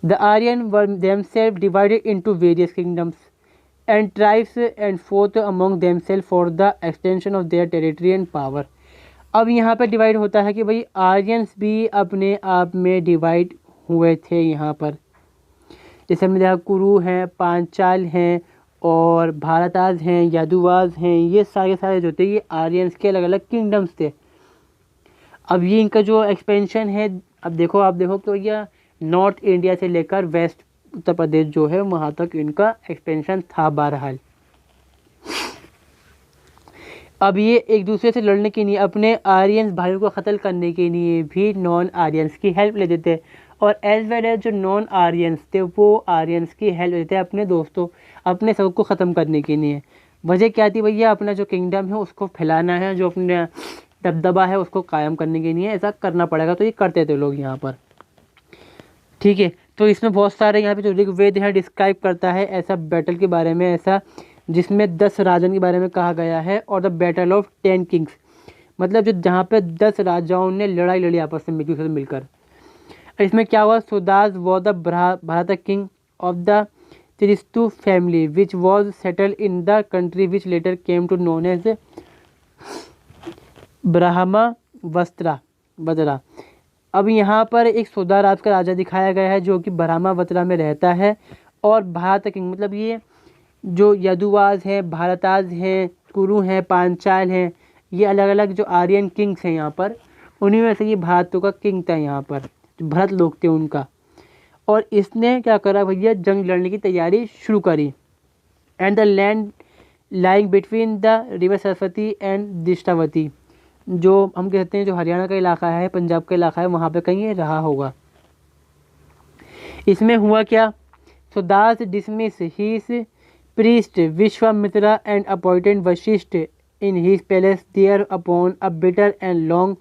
The Aryan were themselves divided into various kingdoms and tribes and fought among themselves for the extension of their territory and power. अब यहाँ पर डिवाइड होता है कि भाई आर्यंस भी अपने आप में डिवाइड हुए थे यहाँ पर, जैसे हमने देखा कुरु हैं, पांचाल हैं और भारताज हैं, यादुवाज हैं, ये सारे जो थे ये आर्यंस के अलग अलग किंगडम्स थे। अब ये इनका जो एक्सपेंशन है, अब देखो आप देखो तो ये नॉर्थ इंडिया से लेकर वेस्ट उत्तर प्रदेश जो है वहाँ तक इनका एक्सपेंशन था बहरहाल। अब ये एक दूसरे से लड़ने के लिए, अपने आर्यंस भाइयों को क़त्ल करने के लिए भी नॉन आर्यंस की हेल्प लेते थे, और एज वेल एज जो नॉन आर्यंस थे वो आर्यंस की हेल्प लेते थे अपने दोस्तों, अपने सबको ख़त्म करने के लिए। वजह क्या थी भैया, अपना जो किंगडम है उसको फैलाना है, जो अपना दबदबा है उसको कायम करने के लिए ऐसा करना पड़ेगा, तो ये करते थे लोग यहाँ पर, ठीक है। तो इसमें बहुत सारे यहाँ पे जो ऋग्वेद है डिस्क्राइब करता है ऐसा बैटल के बारे में, ऐसा जिसमें 10 राजन के बारे में कहा गया है, और द बैटल ऑफ 10 किंग्स, मतलब जो जहाँ पे 10 राजाओं ने लड़ाई लड़ी आपस में एक मिलकर। इसमें क्या हुआ, Sudas was the Bharata king of the Tritsu family which was settle in the country which later came to known as Brahmavarta. अब यहाँ पर एक सुदाराज का राजा दिखाया गया है जो कि ब्रह्मावत्रा में रहता है, और भारत किंग मतलब ये जो यदुवाज हैं, भारताज हैं, कुरु हैं, पांचाल हैं, ये अलग अलग जो आर्यन किंग्स हैं यहाँ पर, उन्हीं में से ये भारत का किंग था यहाँ पर, जो भरत लोग थे उनका। और इसने क्या करा भैया, जंग लड़ने की तैयारी शुरू करी। And the land lying between the river Saraswati and Drishadvati, जो हम कहते हैं जो हरियाणा का इलाका है, पंजाब का इलाका है, वहाँ पे कहीं ये रहा होगा। इसमें हुआ क्या, Sudas dismiss his priest Vishwamitra and appointed Vashisht in his palace. Thereupon a bitter and long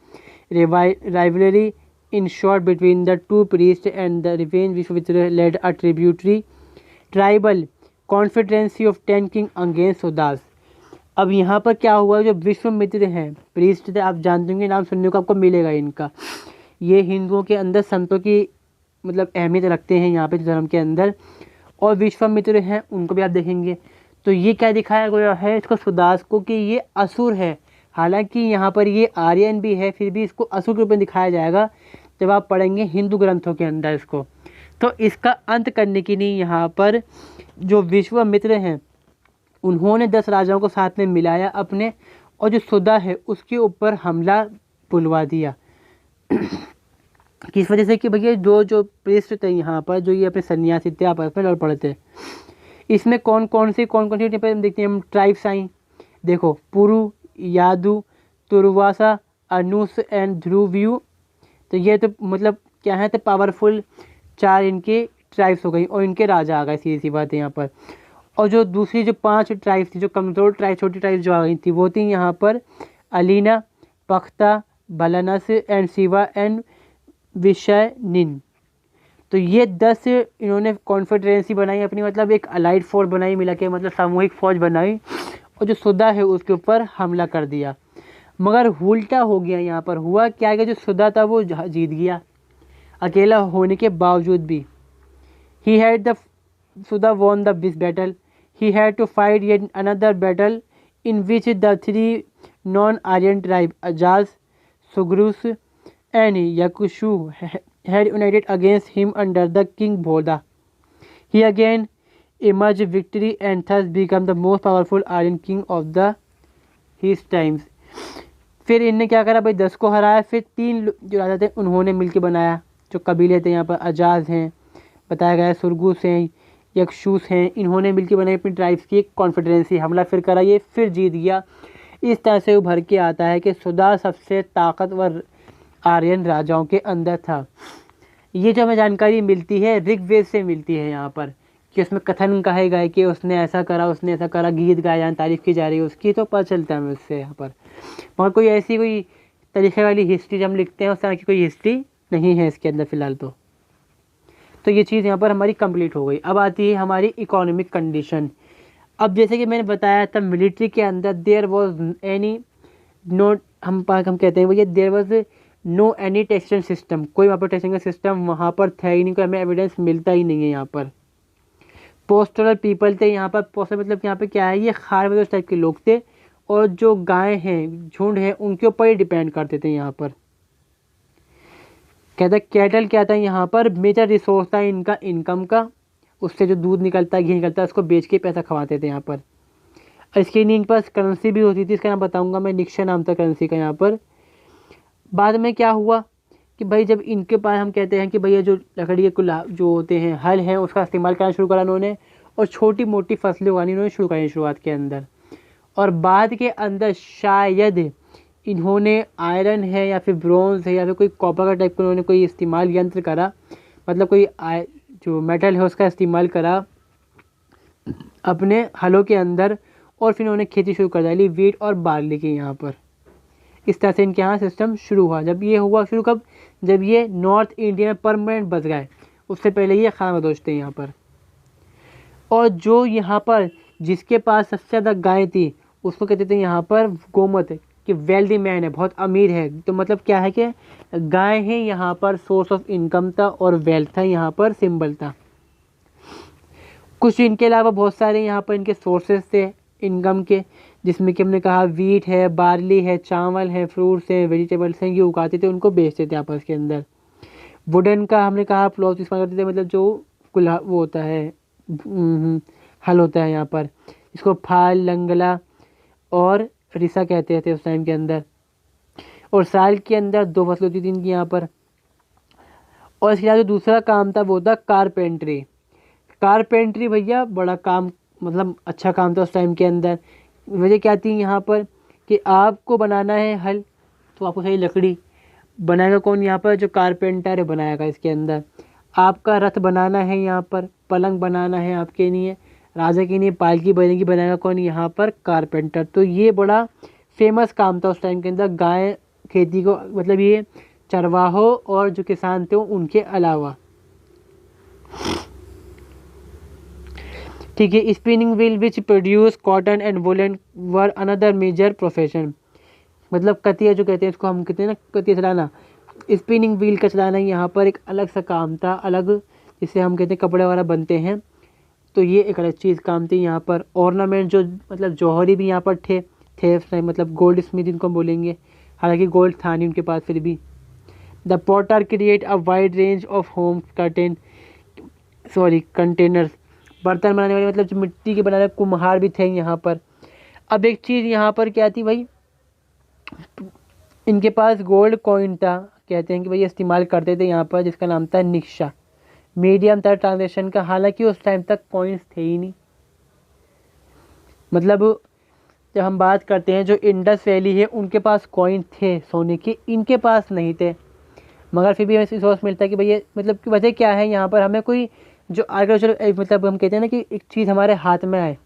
rivalry ensued between the two priests, and the revenge Vishwamitra led a tributary tribal confederacy of 10 kings against Sodas. अब यहाँ पर क्या हुआ, जो विश्वामित्र हैं प्रीस्ट थे, आप जानते होंगे, नाम सुनने को आपको मिलेगा इनका। ये हिंदुओं के अंदर संतों की मतलब अहमियत रखते हैं यहाँ पे धर्म के अंदर। और विश्वामित्र हैं उनको भी आप देखेंगे। तो ये क्या दिखाया गया है इसको, सुदास को, कि ये असुर है। हालांकि यहाँ पर ये आर्यन भी है, फिर भी इसको असुर के रूप में दिखाया जाएगा जब आप पढ़ेंगे हिंदू ग्रंथों के अंदर इसको। तो इसका अंत करने के लिए यहाँ पर जो विश्वामित्र हैं उन्होंने 10 राजाओं को साथ में मिलाया अपने, और जो सुदा है उसके ऊपर हमला बुलवा दिया। किस वजह से कि भैया जो प्रीस्ट थे यहाँ पर, जो ये अपने सन्यासी थे, आपस में लड़ पड़े थे। इसमें कौन कौन सी देखते हैं हम, ट्राइब्स आई। देखो, पुरु, यादु, तुर्वासा, अनुस एंड ध्रुव्यू। तो ये तो मतलब क्या है, तो पावरफुल 4 इनके ट्राइब्स हो गई, और इनके राजा आ गए, सीधी सी बात है यहाँ पर। और जो दूसरी जो 5 ट्राइब्स थी, जो कमज़ोर ट्राइब, छोटी ट्राइब्स जो आ गई थी, वो थी यहाँ पर अलीना, पख्ता, बलनस एंड शिवा एंड विषय निन। तो ये 10 इन्होंने कॉन्फेडरेंसी बनाई अपनी, मतलब एक अलाइड फोर्स बनाई, मिला के मतलब सामूहिक फौज बनाई, और जो सुदा है उसके ऊपर हमला कर दिया। मगर उल्टा हो गया, यहाँ पर हुआ क्या कि जो सुदा था वो जीत गया अकेला होने के बावजूद भी। He had the Sudas won the this battle, he had to fight yet another battle in which the 3 non Aryan tribe Ajas, Shigrus and Yakushu had united against him under the king Bodha. He again emerged victory and thus became the most powerful Aryan king of his times. फिर इनने क्या करा भाई, 10 को हराया। फिर 3 जो राजा थे उन्होंने मिलकर बनाया, जो कबीले थे यहाँ पर अजाज हैं, बताया गया सुरगुस हैं, यक्षूस हैं, इन्होंने मिलकर बनाई अपनी ट्राइब्स की एक कॉन्फेडरेंसी। हमला फिर करा, ये फिर जीत गया। इस तरह से उभर के आता है कि सुदा सबसे ताकतवर आर्यन राजाओं के अंदर था। ये जो हमें जानकारी मिलती है ऋग्वेद से मिलती है यहाँ पर, कि उसमें कथन कहे गए कि उसने ऐसा करा, उसने ऐसा करा, गीत गाए जाए, तारीफ की जा रही है उसकी, तो पता चलता है हमें उससे यहाँ पर। मगर कोई ऐसी कोई तरीके वाली हिस्ट्री जब हम लिखते हैं उस तरह की कोई हिस्ट्री नहीं है इसके अंदर फ़िलहाल। तो ये चीज़ यहाँ पर हमारी कंप्लीट हो गई। अब आती है हमारी इकोनॉमिक कंडीशन। अब जैसे कि मैंने बताया था, मिलिट्री के अंदर देयर वॉज एनी नोट, हम कहते हैं भैया there was no any taxation system, कोई वहाँ पर टैक्सेशन का सिस्टम वहाँ पर था ही नहीं, कोई हमें एविडेंस मिलता ही नहीं है यहाँ पर। पोस्टरल पीपल थे यहाँ पर, पोस्टल मतलब यहाँ पे क्या है, ये खारवेदोस टाइप के लोग थे, और जो गाय हैं, झुंड है, उनके ऊपर ही डिपेंड करते थे यहाँ पर। कहता कैटल क्या था यहाँ पर, मेजर रिसोर्स था इनका इनकम का, उससे जो दूध निकलता है, घी निकलता है, उसको बेच के पैसा खवाते थे यहाँ पर। इसके इनके पास करेंसी भी होती थी, इसका नाम बताऊँगा मैं, निक्शा नाम था करेंसी का यहाँ पर। बाद में क्या हुआ कि भाई जब इनके पास हम कहते हैं कि भैया जो लकड़ी के जो होते हैं हल हैं, उसका इस्तेमाल करना शुरू करा उन्होंने, और छोटी मोटी फसलें उगानी उन्होंने शुरू करी शुरुआत के अंदर। और बाद के अंदर शायद इन्होंने आयरन है या फिर ब्रोंज है या फिर कोई कॉपर का टाइप का उन्होंने कोई इस्तेमाल यंत्र करा, मतलब कोई जो मेटल है उसका इस्तेमाल करा अपने हलों के अंदर, और फिर उन्होंने खेती शुरू कर डाली वीट और बार्ली की यहाँ पर। इस तरह से इनके यहाँ सिस्टम शुरू हुआ। जब ये हुआ शुरू कब, जब ये नॉर्थ इंडिया में परमानेंट बस गए, उससे पहले ये खानाबदोश थे यहाँ पर। और जो यहाँ पर जिसके पास सबसे ज़्यादा गाय थी उसको कहते थे यहाँ पर गोमत, कि वेल्दी मैन है, बहुत अमीर है। तो मतलब क्या है कि गाय है यहाँ पर सोर्स ऑफ इनकम था, और वेल्थ था यहाँ पर सिंबल था। कुछ इनके अलावा बहुत सारे यहाँ पर इनके सोर्सेस थे इनकम के, जिसमें कि हमने कहा वीट है, बार्ली है, चावल है, फ्रूट्स हैं, वेजिटेबल्स हैं, ये उगाते थे, उनको बेचते थे आपस के अंदर। वुडन का हमने कहा प्लॉट इस्तेमाल करते थे, मतलब जो वो होता है हल होता है यहाँ पर, इसको फाल, लंगला और रिसा कहते थे उस टाइम के अंदर। और साल के अंदर 2 फसलें होती थी इनकी यहाँ पर। और इसके अलावा जो दूसरा काम था वो था कारपेंट्री। कारपेंट्री भैया बड़ा काम, मतलब अच्छा काम था उस टाइम के अंदर। वजह क्या थी यहाँ पर कि आपको बनाना है हल, तो आपको सही लकड़ी बनाएगा कौन यहाँ पर, जो कारपेंटर है बनाएगा इसके अंदर। आपका रथ बनाना है यहाँ पर, पलंग बनाना है आपके लिए, राजा के लिए पालकी बनेगी, बनाएगा कौन यहाँ पर, कारपेंटर। तो ये बड़ा फेमस काम था उस टाइम के अंदर, गाय खेती को, मतलब ये चरवाहों और जो किसान थे उनके अलावा। ठीक है। Spinning wheel which produce cotton and woolen were another major profession. मतलब कतिया जो कहते हैं इसको, हम कहते हैं ना कतिया चलाना, स्पिनिंग व्हील का चलाना यहाँ पर एक अलग सा काम था, अलग, जिससे हम कहते हैं कपड़े वगैरह बनते हैं, तो ये एक अलग चीज़ काम थी यहाँ पर। ऑर्नामेंट जो मतलब जौहरी भी यहाँ पर थे मतलब गोल्ड स्मिथ इनको बोलेंगे, हालांकि गोल्ड था नहीं उनके पास फिर भी। The Potter create a wide range of home containers. बर्तन बनाने वाले मतलब जो मिट्टी के बनाने वाले कुम्हार भी थे यहाँ पर। अब एक चीज़ यहाँ पर क्या थी भाई, इनके पास गोल्ड कॉइन था, कहते हैं कि भाई इस्तेमाल करते थे यहाँ पर, जिसका नाम था निक्शा, मीडियम था ट्रांजेक्शन का। हालांकि उस टाइम तक कॉइन्स थे ही नहीं। मतलब जब हम बात करते हैं जो इंडस वैली है उनके पास कॉइन थे सोने के, इनके पास नहीं थे। मगर फिर भी ऐसी सोच मिलता है कि भैया मतलब कि वजह क्या है यहाँ पर, हमें कोई जो आगे चलो मतलब हम कहते हैं ना कि एक चीज़ हमारे हाथ में आए,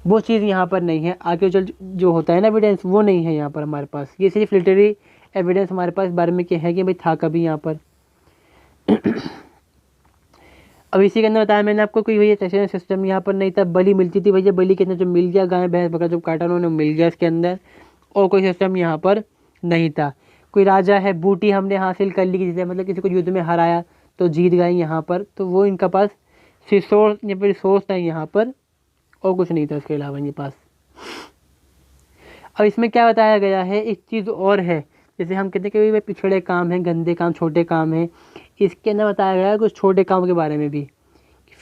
वो चीज़ यहाँ पर नहीं है। आगे चल जो होता है ना एविडेंस, वो नहीं है यहाँ पर हमारे पास। ये सिर्फ लिटरेरी एविडेंस हमारे पास इस बारे में क्या है कि भाई था कभी यहाँ पर। अब इसी के अंदर बताया मैंने आपको, कोई भैया टैक्सेशन सिस्टम यहाँ पर नहीं था। बलि मिलती थी भैया, बलि के अंदर जो मिल गया, गाय भैंस बकरा जो काटा उन्होंने मिल गया इसके अंदर, और कोई सिस्टम यहाँ पर नहीं था। कोई राजा है, बूटी हमने हासिल कर ली, जैसे मतलब किसी को युद्ध में हराया तो जीत गए यहाँ पर, तो वो इनका पास रिसोर्स था यहाँ पर, और कुछ नहीं था उसके अलावा इनके पास। अब इसमें क्या बताया गया है, एक चीज़ और है, जैसे हम कहते हैं कि भाई पिछड़े काम हैं, गंदे काम, छोटे काम हैं, इसके अंदर बताया गया है कुछ छोटे काम के बारे में भी।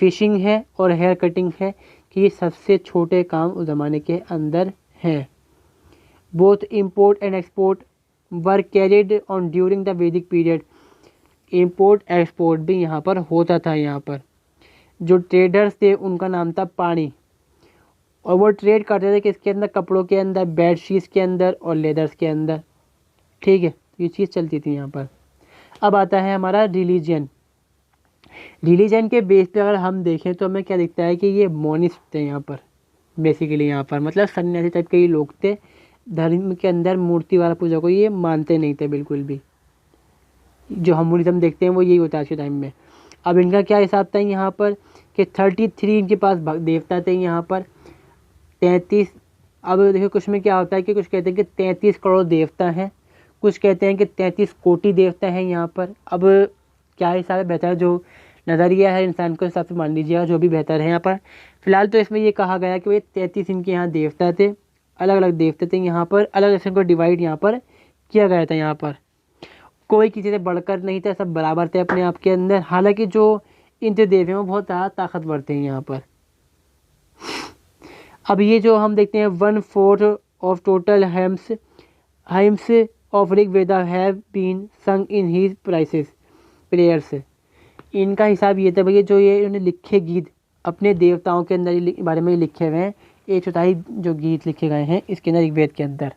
फिशिंग है और हेयर कटिंग है, कि ये सबसे छोटे काम उस ज़माने के अंदर हैं। Both import and export were carried on during the वैदिक पीरियड। इम्पोर्ट एक्सपोर्ट भी यहाँ पर होता था। यहाँ पर जो ट्रेडर्स थे उनका नाम था पाणी, और वो ट्रेड करते थे किसके अंदर, कपड़ों के अंदर, बेडशीट्स के अंदर और लेदर्स के अंदर। ठीक है, ये चीज़ चलती थी यहाँ पर। अब आता है हमारा रिलीजन। रिलीजन के बेस पे अगर हम देखें तो हमें क्या दिखता है कि ये मोनिस्ट थे यहाँ पर, बेसिकली यहाँ पर मतलब सन्यासी टाइप के ये लोग थे। धर्म के अंदर मूर्ति वाला पूजा को ये मानते नहीं थे बिल्कुल भी। जो हम बुद्धिज्म देखते हैं वो यही होता है आज के टाइम में। अब इनका क्या हिसाब था यहाँ पर कि 33 इनके पास देवता थे यहाँ पर, 33। अब देखो कुछ में क्या होता है कि कुछ कहते हैं कि 33 करोड़ देवता हैं, कुछ कहते हैं कि 33 कोटि देवता हैं यहाँ पर। अब क्या हिसाब है, बेहतर जो नज़रिया है इंसान को हिसाब से मान लीजिएगा, जो भी बेहतर है यहाँ पर। फिलहाल तो इसमें ये कहा गया कि भाई 33 इनके यहाँ देवता थे, अलग अलग देवता थे यहाँ पर, अलग अलग को डिवाइड यहाँ पर किया गया था। यहाँ पर कोई किसी से बढ़कर नहीं था, सब बराबर थे अपने आप के अंदर। हालांकि जो इंद्र देव हैं वो बहुत ज़्यादा ताकतवर थे यहाँ पर। अब ये जो हम देखते हैं 1/4 of total hymns of Rigveda have been sung in his prayers. इनका हिसाब ये था भैया, जो ये इन्होंने लिखे गीत अपने देवताओं के अंदर बारे में लिखे हुए हैं, 1/4 जो गीत लिखे गए हैं इसके अंदर ऋग्वेद के अंदर।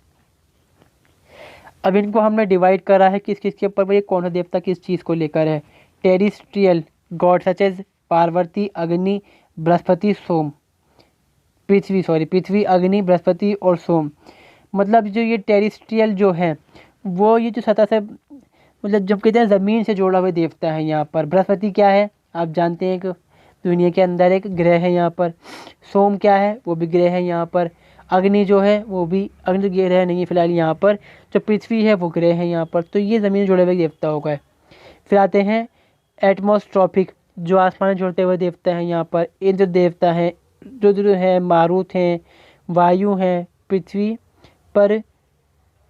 अब इनको हमने डिवाइड करा है किस किस के ऊपर, भाई कौन सा देवता किस चीज़ को लेकर है। Terrestrial god such as Parvati, Agni, Brihaspati, सोम, पृथ्वी, अग्नि, बृहस्पति और सोम। मतलब जो ये टेरिस्ट्रियल जो है वो ये जो सतह से मतलब जब कहते हैं ज़मीन से जोड़ा हुआ देवता है यहाँ पर। बृहस्पति क्या है आप जानते हैं कि दुनिया के अंदर एक ग्रह है यहाँ पर। सोम क्या है, वो भी ग्रह है यहाँ पर। अग्नि जो है वो भी, अग्नि ग्रह नहीं है फिलहाल यहाँ पर। जो पृथ्वी है वो ग्रह है यहाँ पर। तो ये ज़मीन जुड़े हुए देवता हो गए। फिर आते हैं एटमॉस्ट्रॉपिक, जो आसमान जोड़ते हुए देवता हैं यहाँ पर। इंद्र देवता हैं, रुद्र हैं, मारुत हैं, वायु हैं, पृथ्वी पर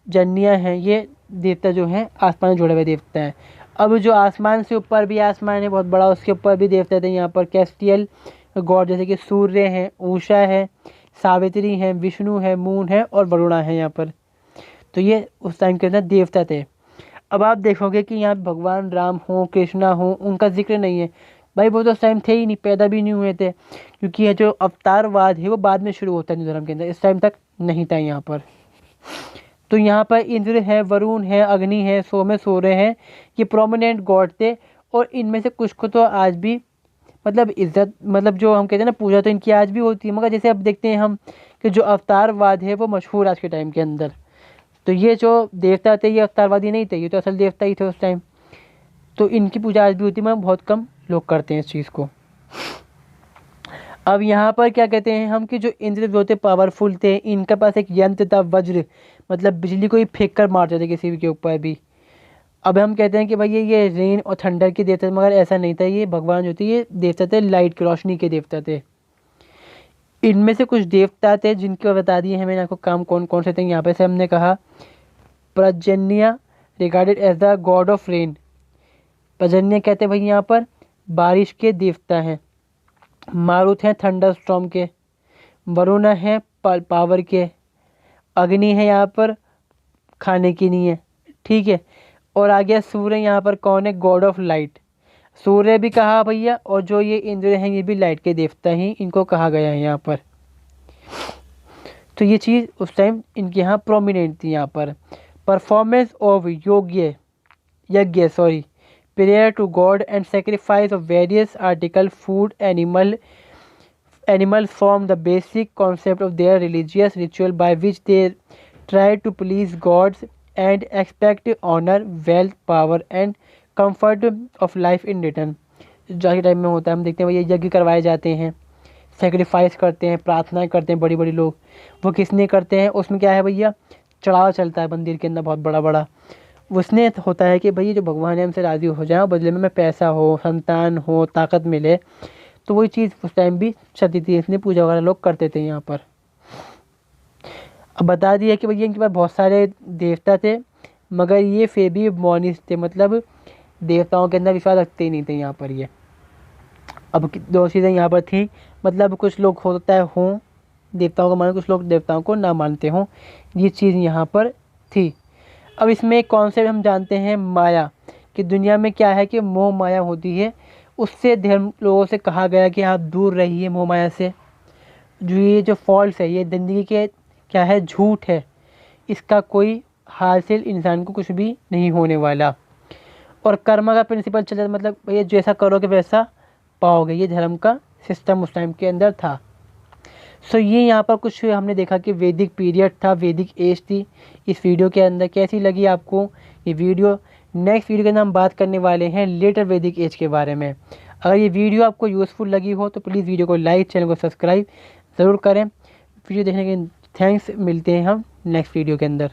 जन्या हैं। ये देवता जो हैं आसमान जुड़े हुए देवता हैं। अब जो आसमान से ऊपर भी आसमान है बहुत बड़ा, उसके ऊपर भी देवता थे यहाँ पर। कैस्टियल गॉड जैसे कि सूर्य हैं, उषा है, सावित्री हैं, विष्णु है, मून है और वरुणा है यहाँ पर। तो ये उस टाइम के अंदर देवता थे। अब आप देखोगे कि यहाँ भगवान राम हो, कृष्णा हो, उनका जिक्र नहीं है। भाई वो तो उस टाइम थे ही नहीं, पैदा भी नहीं हुए थे, क्योंकि ये जो अवतारवाद है वो बाद में शुरू होता है हिंदू धर्म के अंदर, इस टाइम तक नहीं था यहाँ पर। तो यहाँ पर इंद्र है, वरुण है, अग्नि है, सोमे, सूर्य हैं, ये प्रोमिनेंट गॉड थे। और इनमें से कुछ को तो आज भी मतलब इज्जत, मतलब जो हम कहते हैं ना पूजा, तो इनकी आज भी होती है। मगर जैसे अब देखते हैं हम कि जो अवतारवाद है वो मशहूर आज के टाइम के अंदर, तो ये जो देवता थे ये अवतारवादी नहीं थे, ये तो असल देवता ही थे उस टाइम। तो इनकी पूजा आज भी होती है, मगर बहुत कम लोग करते हैं इस चीज़ को। अब यहाँ पर क्या कहते हैं हम कि जो इंद्र जो थे पावरफुल थे, इनके पास एक यंत्र था वज्र, मतलब बिजली को ही फेंक कर मारते थे किसी भी के ऊपर भी। अब हम कहते हैं कि भाई ये रेन और थंडर के देवता थे, मगर ऐसा नहीं था। ये भगवान जो थे ये देवता थे लाइट की, रोशनी के देवता थे। इनमें से कुछ देवता थे जिनके बता दिए हैं मैंने आपको काम कौन कौन से थे। यहाँ पे से हमने कहा Parjanya regarded as the god of rain. Parjanya कहते हैं भाई यहाँ पर बारिश के देवता हैं। मारुत हैं थंडर स्टॉर्म के। वरुण हैं पावर के। अग्नि है यहाँ पर खाने की नहीं है, ठीक है। और आ गया सूर्य, यहाँ पर कौन है, गॉड ऑफ लाइट। सूर्य भी कहा भैया, और जो ये इंद्र हैं ये भी लाइट के देवता ही इनको कहा गया है यहाँ पर। तो ये चीज़ उस टाइम इनके यहाँ प्रोमिनेंट थी। यहाँ पर performance of yajna prayer to god and sacrifice of various article food animals form the basic concept of their religious ritual by which they try to please gods and expect honor, wealth, power and comfort of life in return। जो के टाइम में होता है हम देखते हैं ये यज्ञ करवाए जाते हैं, सेक्रीफाइस करते हैं, प्रार्थनाएं करते हैं बड़ी बड़ी लोग। वो किसने करते हैं, उसमें क्या है भैया, चढ़ावा चलता है मंदिर के अंदर बहुत बड़ा बड़ा। उसने होता है कि भई जो भगवान है हमसे राज़ी हो जाए, बदले में पैसा हो, संतान हो, ताकत मिले। तो वही चीज़ उस टाइम भी चलती थी, इसलिए पूजा वगैरह लोग करते थे यहाँ पर। अब बता दिया कि भैया इनके पास बहुत सारे देवता थे, मगर ये फिर भी मोनिस्ट थे, मतलब देवताओं के अंदर विश्वास रखते ही नहीं थे यहाँ पर ये। अब दो चीज़ें यहाँ पर थी, मतलब कुछ लोग होता है हों देवताओं को माने, कुछ लोग देवताओं को ना मानते हों, ये चीज़ यहाँ पर थी। अब इसमें एक कॉन्सेप्ट हम जानते हैं माया, कि दुनिया में क्या है कि मोह माया होती है। उससे धर्म लोगों से कहा गया कि आप दूर रहिए मोह माया से। जो ये जो फॉल्स है, ये ज़िंदगी के क्या है, झूठ है, इसका कोई हासिल इंसान को कुछ भी नहीं होने वाला। और कर्म का प्रिंसिपल चल जाता, मतलब ये जैसा करोगे वैसा पाओगे, ये धर्म का सिस्टम उस टाइम के अंदर था। सो ये यहाँ पर कुछ हमने देखा कि वैदिक पीरियड था, वैदिक एज थी इस वीडियो के अंदर। कैसी लगी आपको ये वीडियो? नेक्स्ट वीडियो के अंदर हम बात करने वाले हैं लेटर वैदिक एज के बारे में। अगर ये वीडियो आपको यूज़फुल लगी हो तो प्लीज़ वीडियो को लाइक, चैनल को सब्सक्राइब ज़रूर करें। वीडियो देखने के थैंक्स, मिलते हैं हम नेक्स्ट वीडियो के अंदर।